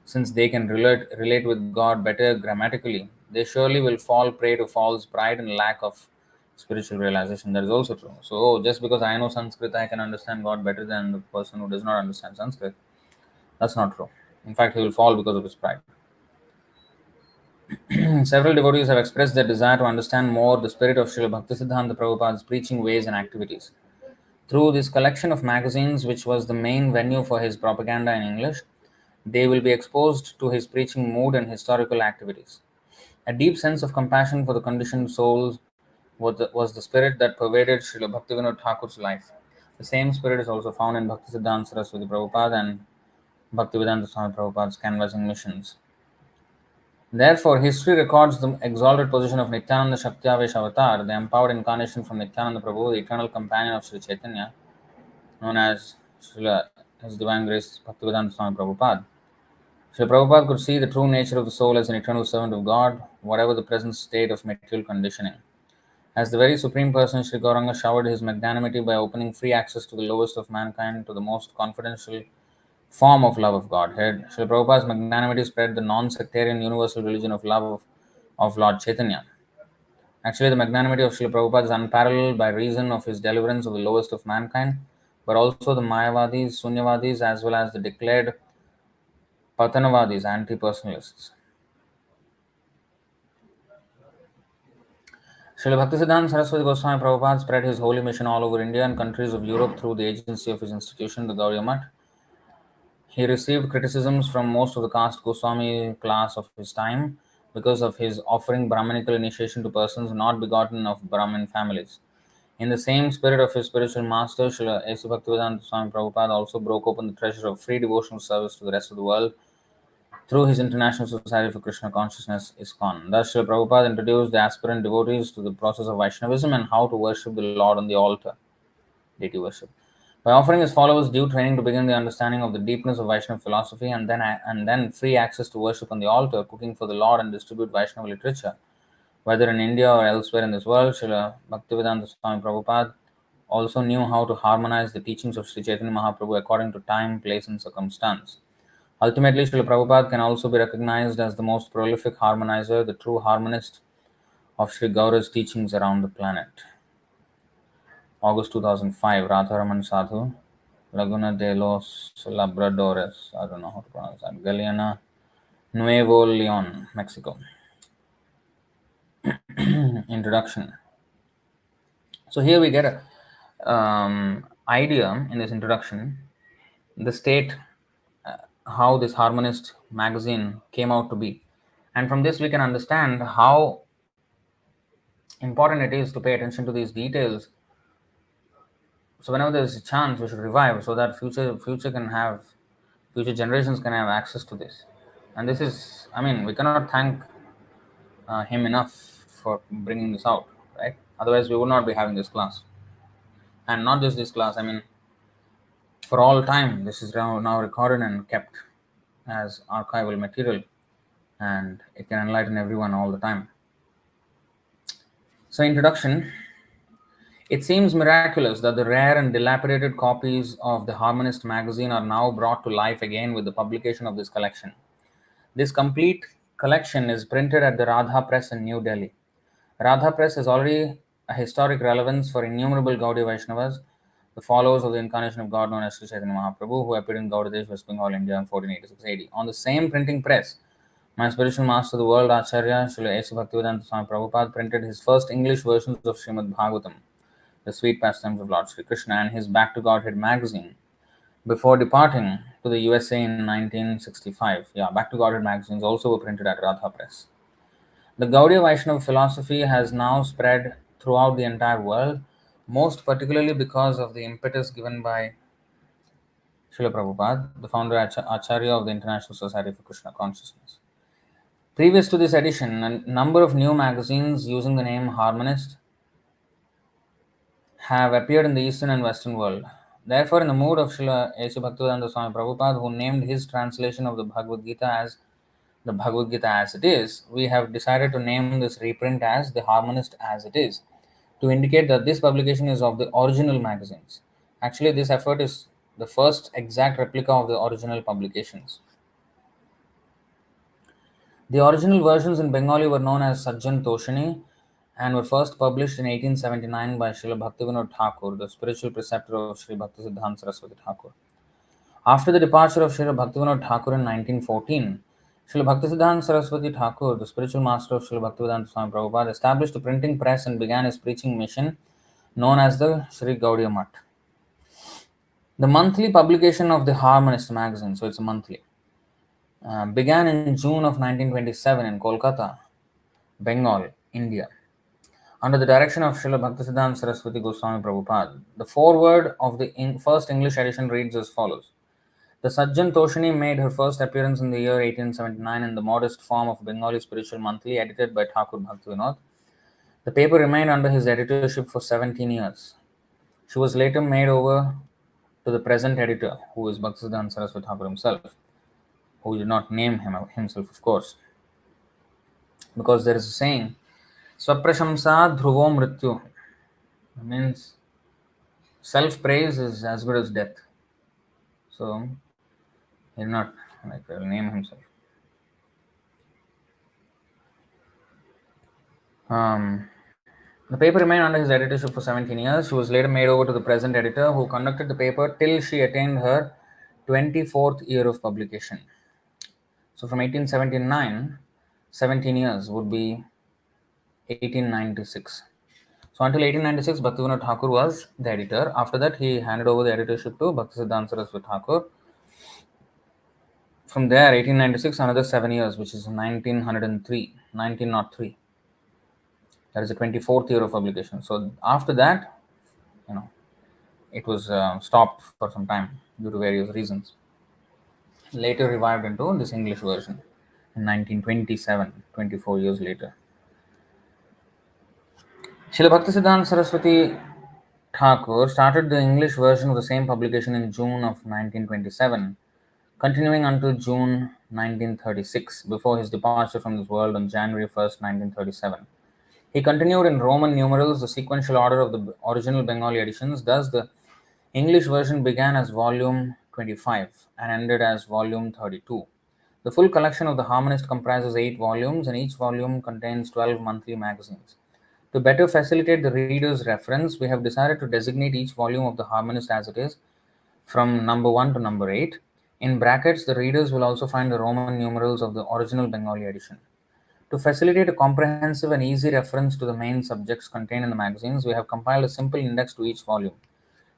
since they can relate with God better grammatically, they surely will fall prey to false pride and lack of spiritual realization. That is also true. So, just because I know Sanskrit, I can understand God better than the person who does not understand Sanskrit. That's not true. In fact, he will fall because of his pride. Several devotees have expressed their desire to understand more the spirit of Srila Bhaktisiddānta Prabhupāda's preaching ways and activities. Through this collection of magazines, which was the main venue for his propaganda in English, they will be exposed to his preaching mood and historical activities. A deep sense of compassion for the conditioned souls was the spirit that pervaded Srila Bhaktivinoda Ṭhākura's life. The same spirit is also found in Bhaktisiddānta Sarasvatī Prabhupada and Bhaktivedanta Swami Prabhupada's canvassing missions. Therefore, history records the exalted position of Nityananda Shaktiavesh Avatar, the empowered incarnation from Nityananda Prabhu, the eternal companion of Śrī Caitanya, known as Śrīla, His Divine Grace Bhaktivedanta Swami Prabhupada. Srila Prabhupada could see the true nature of the soul as an eternal servant of God, whatever the present state of material conditioning. As the very Supreme Person, Sri Gauranga showered his magnanimity by opening free access to the lowest of mankind to the most confidential form of love of Godhead. Srila Prabhupada's magnanimity spread the non-sectarian universal religion of love of Lord Chaitanya. Actually, the magnanimity of Srila Prabhupada is unparalleled by reason of his deliverance of the lowest of mankind, but also the Mayavadis, Sunyavadis, as well as the declared Patanavadis, anti-personalists. Srila Bhaktisiddhanta Saraswati Goswami Prabhupada spread his holy mission all over India and countries of Europe through the agency of his institution, the Gaudiya Math. He received criticisms from most of the caste Goswami class of his time because of his offering Brahmanical initiation to persons not begotten of Brahmin families. In the same spirit of his spiritual master, Srila A.C. Bhaktivedanta Swami Prabhupada also broke open the treasure of free devotional service to the rest of the world through his International Society for Krishna Consciousness, ISKCON. Thus, Srila Prabhupada introduced the aspirant devotees to the process of Vaishnavism and how to worship the Lord on the altar, deity worship, by offering his followers due training to begin the understanding of the deepness of Vaishnava philosophy and then free access to worship on the altar, cooking for the Lord and distribute Vaishnava literature. Whether in India or elsewhere in this world, Srila Bhaktivedanta Swami Prabhupada also knew how to harmonize the teachings of Śrī Caitanya Mahāprabhu according to time, place, and circumstance. Ultimately, Srila Prabhupada can also be recognized as the most prolific harmonizer, the true harmonist of Sri Gaura's teachings around the planet. August 2005, Radharaman Sadhu, Laguna de los Labradores, I don't know how to pronounce that, Galeana, Nuevo Leon, Mexico. Introduction. So here we get a idea in this introduction, the state, how this Harmonist magazine came out to be. And from this we can understand how important it is to pay attention to these details. So whenever there is a chance, we should revive so that future generations can have access to this. And this is, we cannot thank him enough for bringing this out, right? Otherwise, we would not be having this class. And not just this class, for all time, this is now recorded and kept as archival material, and it can enlighten everyone all the time. So, introduction. It seems miraculous that the rare and dilapidated copies of the Harmonist magazine are now brought to life again with the publication of this collection. This complete collection is printed at the Radha Press in New Delhi. Radha Press is already a historic relevance for innumerable Gaudiya Vaishnavas, the followers of the incarnation of God known as Śrī Caitanya Mahāprabhu, who appeared in Gaudadesh, West Bengal, India in 1486 AD. On the same printing press, my spiritual master, the world Acharya, Srila A.C. Bhaktivedanta Swami Prabhupāda, printed his first English versions of Srimad Bhagavatam, the sweet pastimes of Lord Sri Kṛṣṇa, and his Back to Godhead magazine before departing to the USA in 1965. Back to Godhead magazines also were printed at Radha Press. The Gaudiya Vaishnava philosophy has now spread throughout the entire world, most particularly because of the impetus given by Srila Prabhupada, the founder Acharya of the International Society for Krishna Consciousness. Previous to this edition, a number of new magazines using the name Harmonist have appeared in the Eastern and Western world. Therefore, in the mood of Srila A.C. Bhaktivedanta Swami Prabhupāda, who named his translation of the Bhagavad Gita as the Bhagavad Gita as it is, we have decided to name this reprint as the Harmonist as it is, to indicate that this publication is of the original magazines. Actually, this effort is the first exact replica of the original publications. The original versions in Bengali were known as Sajjan Toshini and were first published in 1879 by Śrīla Bhaktivinoda Ṭhākura, the spiritual preceptor of Śrī Bhaktisiddānta Sarasvatī Ṭhākura. After the departure of Śrīla Bhaktivinoda Ṭhākura in 1914, Śrīla Bhaktisiddānta Sarasvatī Ṭhākura, the spiritual master of Śrīla Bhaktivedanta Swami Prabhupāda, established a printing press and began his preaching mission known as the Śrī Gaudiya Math. The monthly publication of the Harmonist magazine, so it's a monthly, began in June of 1927 in Kolkata, Bengal, India, under the direction of Śrīla Bhaktisiddānta Sarasvatī Goswami Prabhupāda. The foreword of the first English edition reads as follows. The Sajjan Toshini made her first appearance in the year 1879 in the modest form of Bengali spiritual monthly edited by Thakur Bhaktivinoda. The paper remained under his editorship for 17 years. She was later made over to the present editor, who is Bhaktisiddānta Sarasvatī Ṭhākura himself, who did not name himself, of course, because there is a saying, Swaprashamsa dhruvo mrityu, means self-praise is as good as death. So, he did not name himself. The paper remained under his editorship for 17 years. She was later made over to the present editor, who conducted the paper till she attained her 24th year of publication. So from 1879, 17 years would be 1896. So until 1896, Bhaktivinoda Ṭhākura was the editor. After that, he handed over the editorship to Bhaktisiddānta Sarasvatī Ṭhākura. From there, 1896, another 7 years, which is 1903. That is the 24th year of publication. So after that, it was stopped for some time due to various reasons. Later revived into this English version in 1927, 24 years later. Śrīla Bhaktisiddānta Sarasvatī Ṭhākura started the English version of the same publication in June of 1927, continuing until June 1936, before his departure from this world on January 1st, 1937. He continued in Roman numerals the sequential order of the original Bengali editions. Thus, the English version began as volume 25 and ended as volume 32. The full collection of the Harmonist comprises 8 volumes, and each volume contains 12 monthly magazines. To better facilitate the reader's reference, we have decided to designate each volume of the Harmonist as it is, from number 1 to number 8. In brackets, the readers will also find the Roman numerals of the original Bengali edition. To facilitate a comprehensive and easy reference to the main subjects contained in the magazines, we have compiled a simple index to each volume.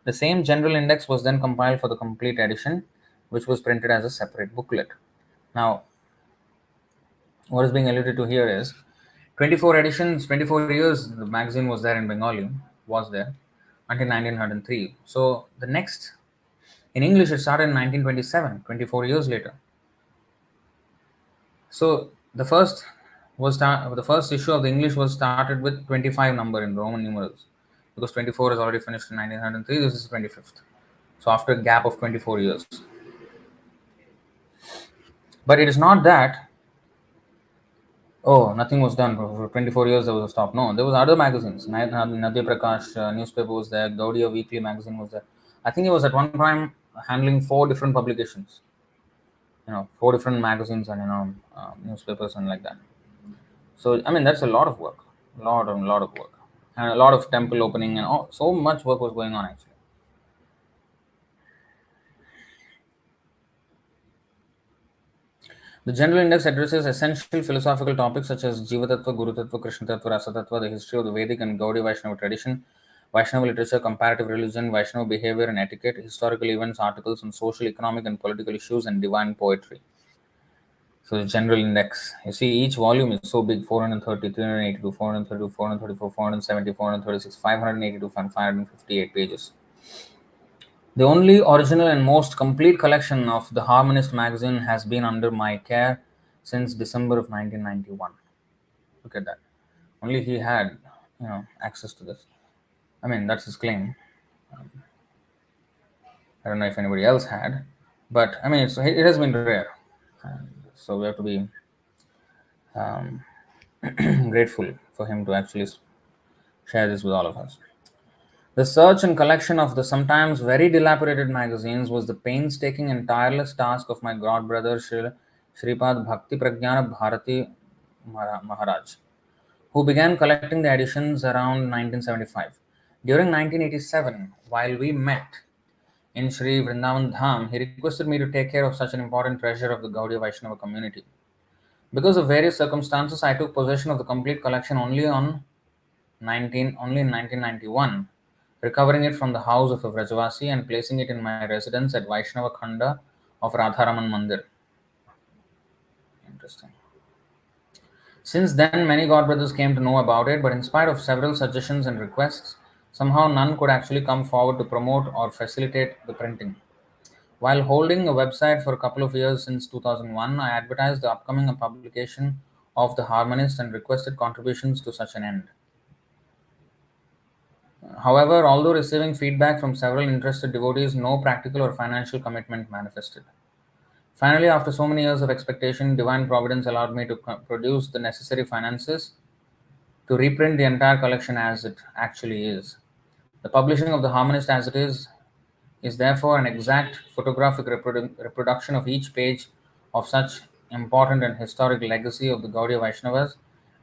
The same general index was then compiled for the complete edition, which was printed as a separate booklet. Now, what is being alluded to here is 24 editions, 24 years the magazine was there in Bengali, until 1903. So the next, in English, it started in 1927, 24 years later. So the first issue of the English was started with 25 number in Roman numerals, because 24 is already finished in 1903. This is 25th. So after a gap of 24 years. But it is not that, nothing was done. For 24 years there was a stop. No, there was other magazines. Nadya Prakash newspaper was there. Gaudiya Weekly magazine was there. I think he was at one time handling 4 different publications. 4 different magazines and newspapers and like that. So that's a lot of work. A lot of work. And a lot of temple opening and so much work was going on actually. The general index addresses essential philosophical topics such as Jiva Tattva, Guru Tattva, Krishna Tattva, Rasa Tattva, the history of the Vedic and Gaudiya Vaishnava tradition, Vaishnava literature, comparative religion, Vaishnava behavior and etiquette, historical events, articles on social, economic and political issues, and divine poetry. So the general index, you see each volume is so big: 430, 382, 432, 434, 470, 436, 582, and 558 pages. The only original and most complete collection of the Harmonist magazine has been under my care since December of 1991. Look at that. Only he had, access to this. I mean, that's his claim. I don't know if anybody else had, but I mean, it has been rare, and so we have to be um, grateful for him to actually share this with all of us. The search and collection of the sometimes very dilapidated magazines was the painstaking and tireless task of my god brother Shripad Bhakti Pragyana Bharati Maharaj, who began collecting the editions around 1975. During 1987, while we met in Sri Vrindavan Dham, he requested me to take care of such an important treasure of the Gaudiya Vaishnava community. Because of various circumstances, I took possession of the complete collection only in 1991, recovering it from the house of a Vrajavasi and placing it in my residence at Vaishnava Khanda of Radharaman Mandir. Interesting. Since then, many godbrothers came to know about it, but in spite of several suggestions and requests, somehow none could actually come forward to promote or facilitate the printing. While holding a website for a couple of years since 2001, I advertised the upcoming publication of The Harmonist and requested contributions to such an end. However, although receiving feedback from several interested devotees, no practical or financial commitment manifested. Finally, after so many years of expectation, Divine Providence allowed me to produce the necessary finances to reprint the entire collection as it actually is. The publishing of The Harmonist as it is therefore an exact photographic reproduction of each page of such important and historic legacy of the Gaudiya Vaishnavas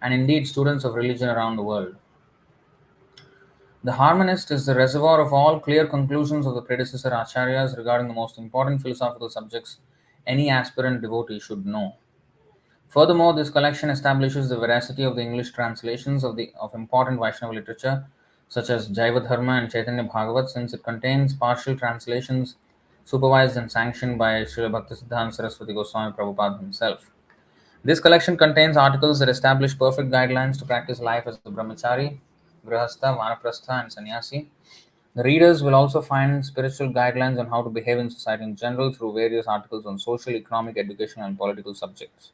and indeed students of religion around the world. The Harmonist is the reservoir of all clear conclusions of the predecessor Acharyas regarding the most important philosophical subjects any aspirant devotee should know. Furthermore, this collection establishes the veracity of the English translations of important Vaishnava literature such as Jaiva Dharma and Chaitanya Bhagavat, since it contains partial translations supervised and sanctioned by Srila Bhaktisiddānta Sarasvatī Goswami Prabhupāda himself. This collection contains articles that establish perfect guidelines to practice life as a brahmachari, grihastha, vanaprastha, and sannyasi. The readers will also find spiritual guidelines on how to behave in society in general through various articles on social, economic, educational, and political subjects.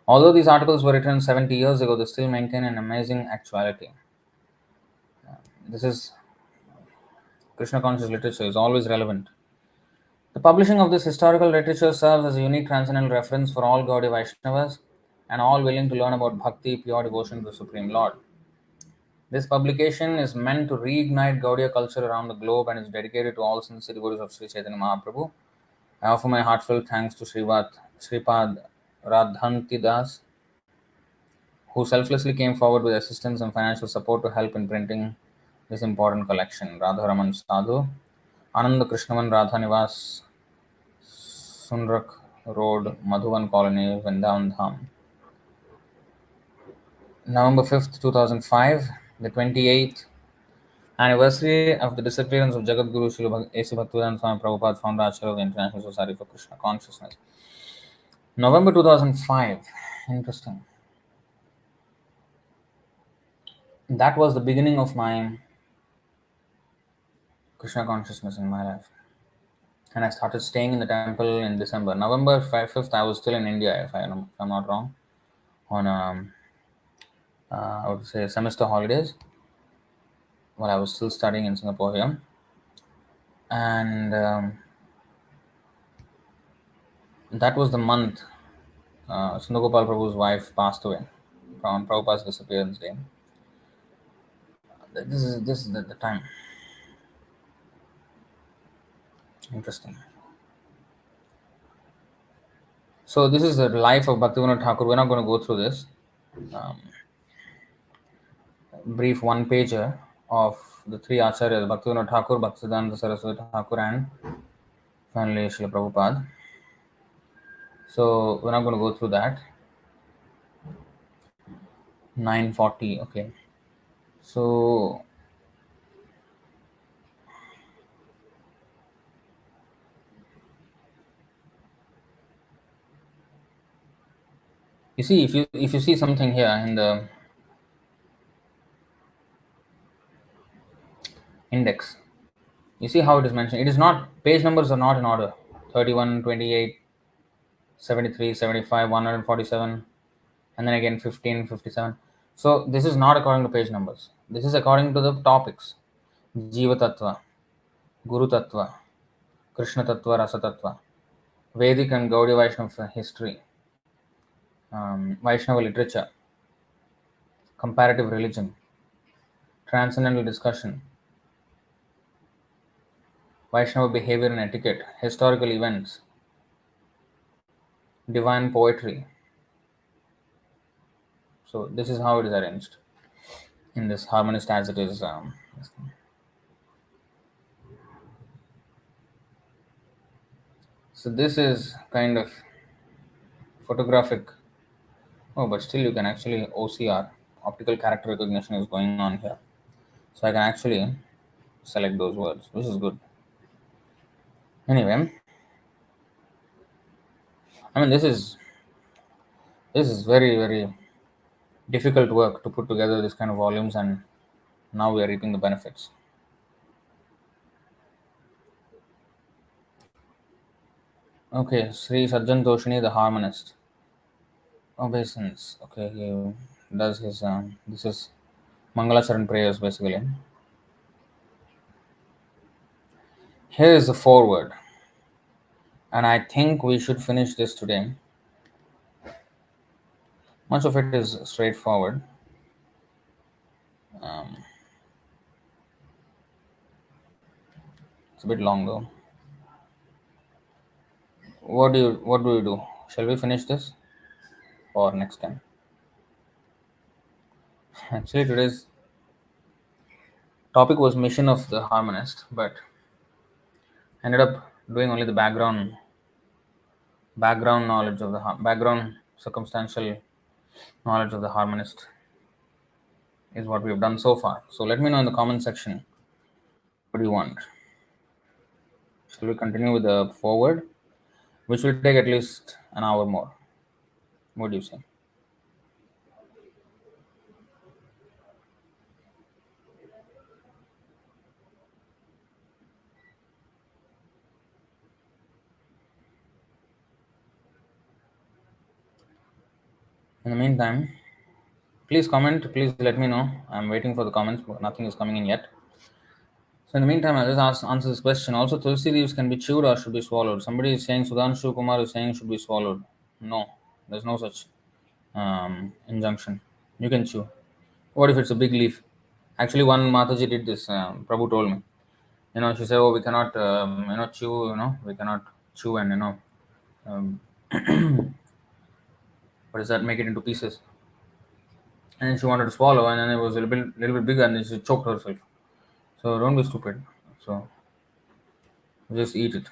Although these articles were written 70 years ago, they still maintain an amazing actuality. This is Krishna conscious literature is always relevant. The publishing of this historical literature serves as a unique transcendental reference for all Gaudiya Vaishnavas and all willing to learn about bhakti, pure devotion to the Supreme Lord. This publication is meant to reignite Gaudiya culture around the globe and is dedicated to all sincere devotees of Śrī Caitanya Mahāprabhu. I offer my heartfelt thanks to Shripad Radhantidas, who selflessly came forward with assistance and financial support to help in printing this important collection. Radharaman Sadhu, Ananda Krishnavan Radha Nivas, Sunrak Road, Madhuvan Colony, Vrindavan Dham. November 5th, 2005, the 28th anniversary of the disappearance of Jagadguru Srila A.C. Bhaktivedanta Swami Prabhupāda, founder Acharya of the International Society for Krishna Consciousness. November 2005. Interesting. That was the beginning of my Krishna consciousness in my life. And I started staying in the temple in December. November 5th, I was still in India, if I'm not wrong, on I would say semester holidays while I was still studying in Singapore here. And that was the month Sundar Prabhu's wife passed away from Prabhupada's disappearance day. This is the time. Interesting. So this is the life of Bhaktivinoda Ṭhākura. We're not going to go through this. Brief one pager of the three Acharyas, Bhaktivinoda Ṭhākura, Bhaktisiddānta Sarasvatī Ṭhākura, and finally Śrīla Prabhupada. So we're not going to go through that. 940, okay. So You see, if you see something here in the index, you see how it is mentioned. It is not, page numbers are not in order. 31, 28, 73, 75, 147, and then again 15, 57. So this is not according to page numbers. This is according to the topics. Jiva Tattva, Guru Tattva, Krishna Tattva, Rasa Tattva, Vedic and Gaudiya Vaishnava history, Vaishnava literature, comparative religion, transcendental discussion, Vaishnava behavior and etiquette, historical events, divine poetry. So this is how it is arranged in this Harmonist as it is. This thing. So this is kind of photographic. Oh, but still you can actually OCR, optical character recognition is going on here. So I can actually select those words, which is good. Anyway, I mean this is very difficult work to put together this kind of volumes, and now we are reaping the benefits. Okay, Sri Sajjantoshini, the harmonist. Obeisance. Okay, he does his. This is Mangalacharan prayers basically. Here is the foreword, and I think we should finish this today. Much of it is straightforward. Um, it's a bit long though. What do we do? Shall we finish this or next time? Actually, today's topic was mission of the harmonist, but ended up doing only the background knowledge of the background circumstantial knowledge of the harmonist is what we have done so far. So let me know in the comment section what do you want. Shall we continue with the forward, which will take at least an hour more? What do you say? In the meantime, please comment. Please let me know. I'm waiting for the comments, but nothing is coming in yet. So in the meantime, I'll just answer this question. Also, tulsi leaves can be chewed or should be swallowed. Somebody is saying, Sudhanshu Kumar is saying should be swallowed. No, there's no such injunction. You can chew. What if it's a big leaf? Actually, one Mataji did this. Prabhu told me. She said, "Oh, we cannot, chew. We cannot chew and um, what is that? Make it into pieces." And she wanted to swallow, and then it was a little bit bigger, and then she choked herself. So don't be stupid. So just eat it.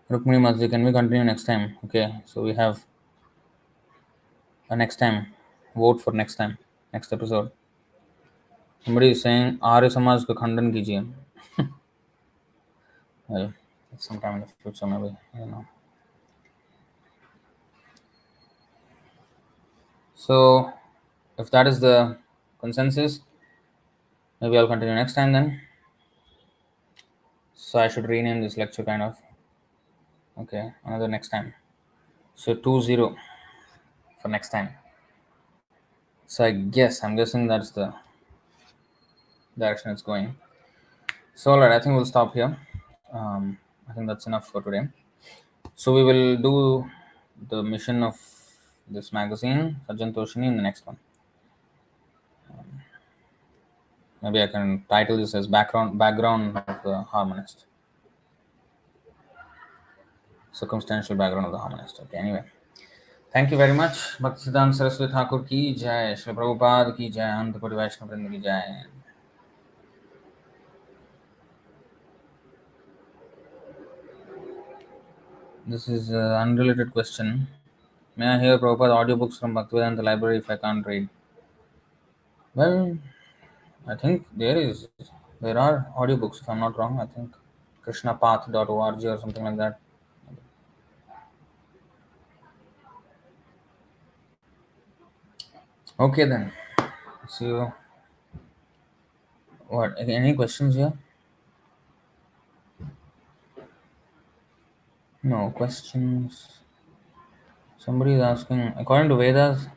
Rukmini Masji, can we continue next time? Okay, so we have a next time. Vote for next time, next episode. Somebody is saying Arya Samaj ko khandan kijiye. Well, sometime in the future maybe. I don't know. So if that is the consensus, maybe I'll continue next time then. So I should rename this lecture kind of. Okay, another next time. So 2-0 for next time. So I'm guessing that's the direction it's going. So alright, I think we'll stop here. I think that's enough for today. So we will do the mission of this magazine, Sajjan Toshini, in the next one. Maybe I can title this as background of the harmonist. Circumstantial background of the harmonist. Okay, anyway. Thank you very much. Bhaktisiddānta Sarasvatī Ṭhākura ki jai, Śrīla Prabhupāda ki jai, Anta Koti Vaishnava Vrinda ki jai. This is an unrelated question. May I hear Prabhupada audiobooks from Bhaktivedanta library if I can't read? Well, I think there are audiobooks if I'm not wrong. I think krishnapath.org or something like that. Okay then. See you. What? Any questions here? No questions. Somebody is asking. According to Vedas,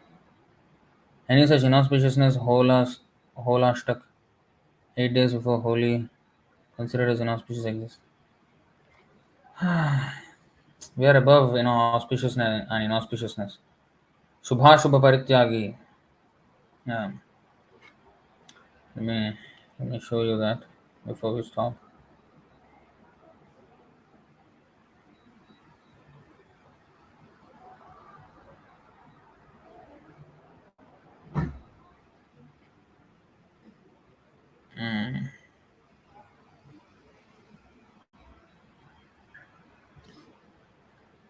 any such inauspiciousness, Holashtak, 8 days before Holi, considered as inauspicious exists. We are above, auspiciousness and inauspiciousness. Shubha Shubha Parityagi. Yeah. Let me let me show you that before we stop.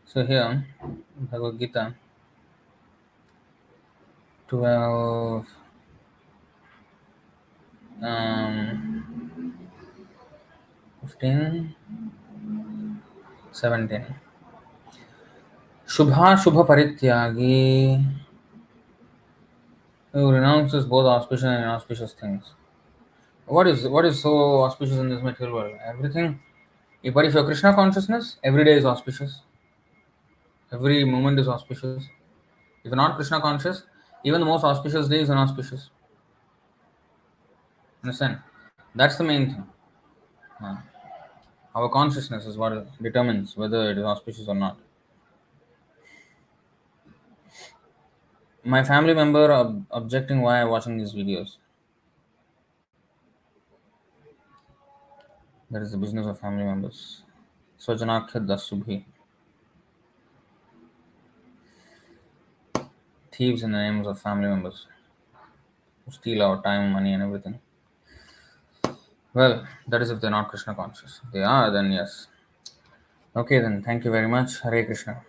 So here, Bhagavad Gita 12, 15, 17. Shubha Shubha Parityagi, who renounces both auspicious and inauspicious things. What is so auspicious in this material world? Everything. But if you're Krishna consciousness, every day is auspicious. Every moment is auspicious. If you're not Krishna conscious, even the most auspicious day is inauspicious. Understand? That's the main thing. Uh, Our consciousness is what determines whether it is auspicious or not. My family member objecting why I'm watching these videos. That is the business of family members. Swajanakhya Dasubhi. Thieves in the names of family members who steal our time, money, and everything. Well, that is if they're not Krishna conscious. If they are, then yes. Okay, then. Thank you very much. Hare Krishna.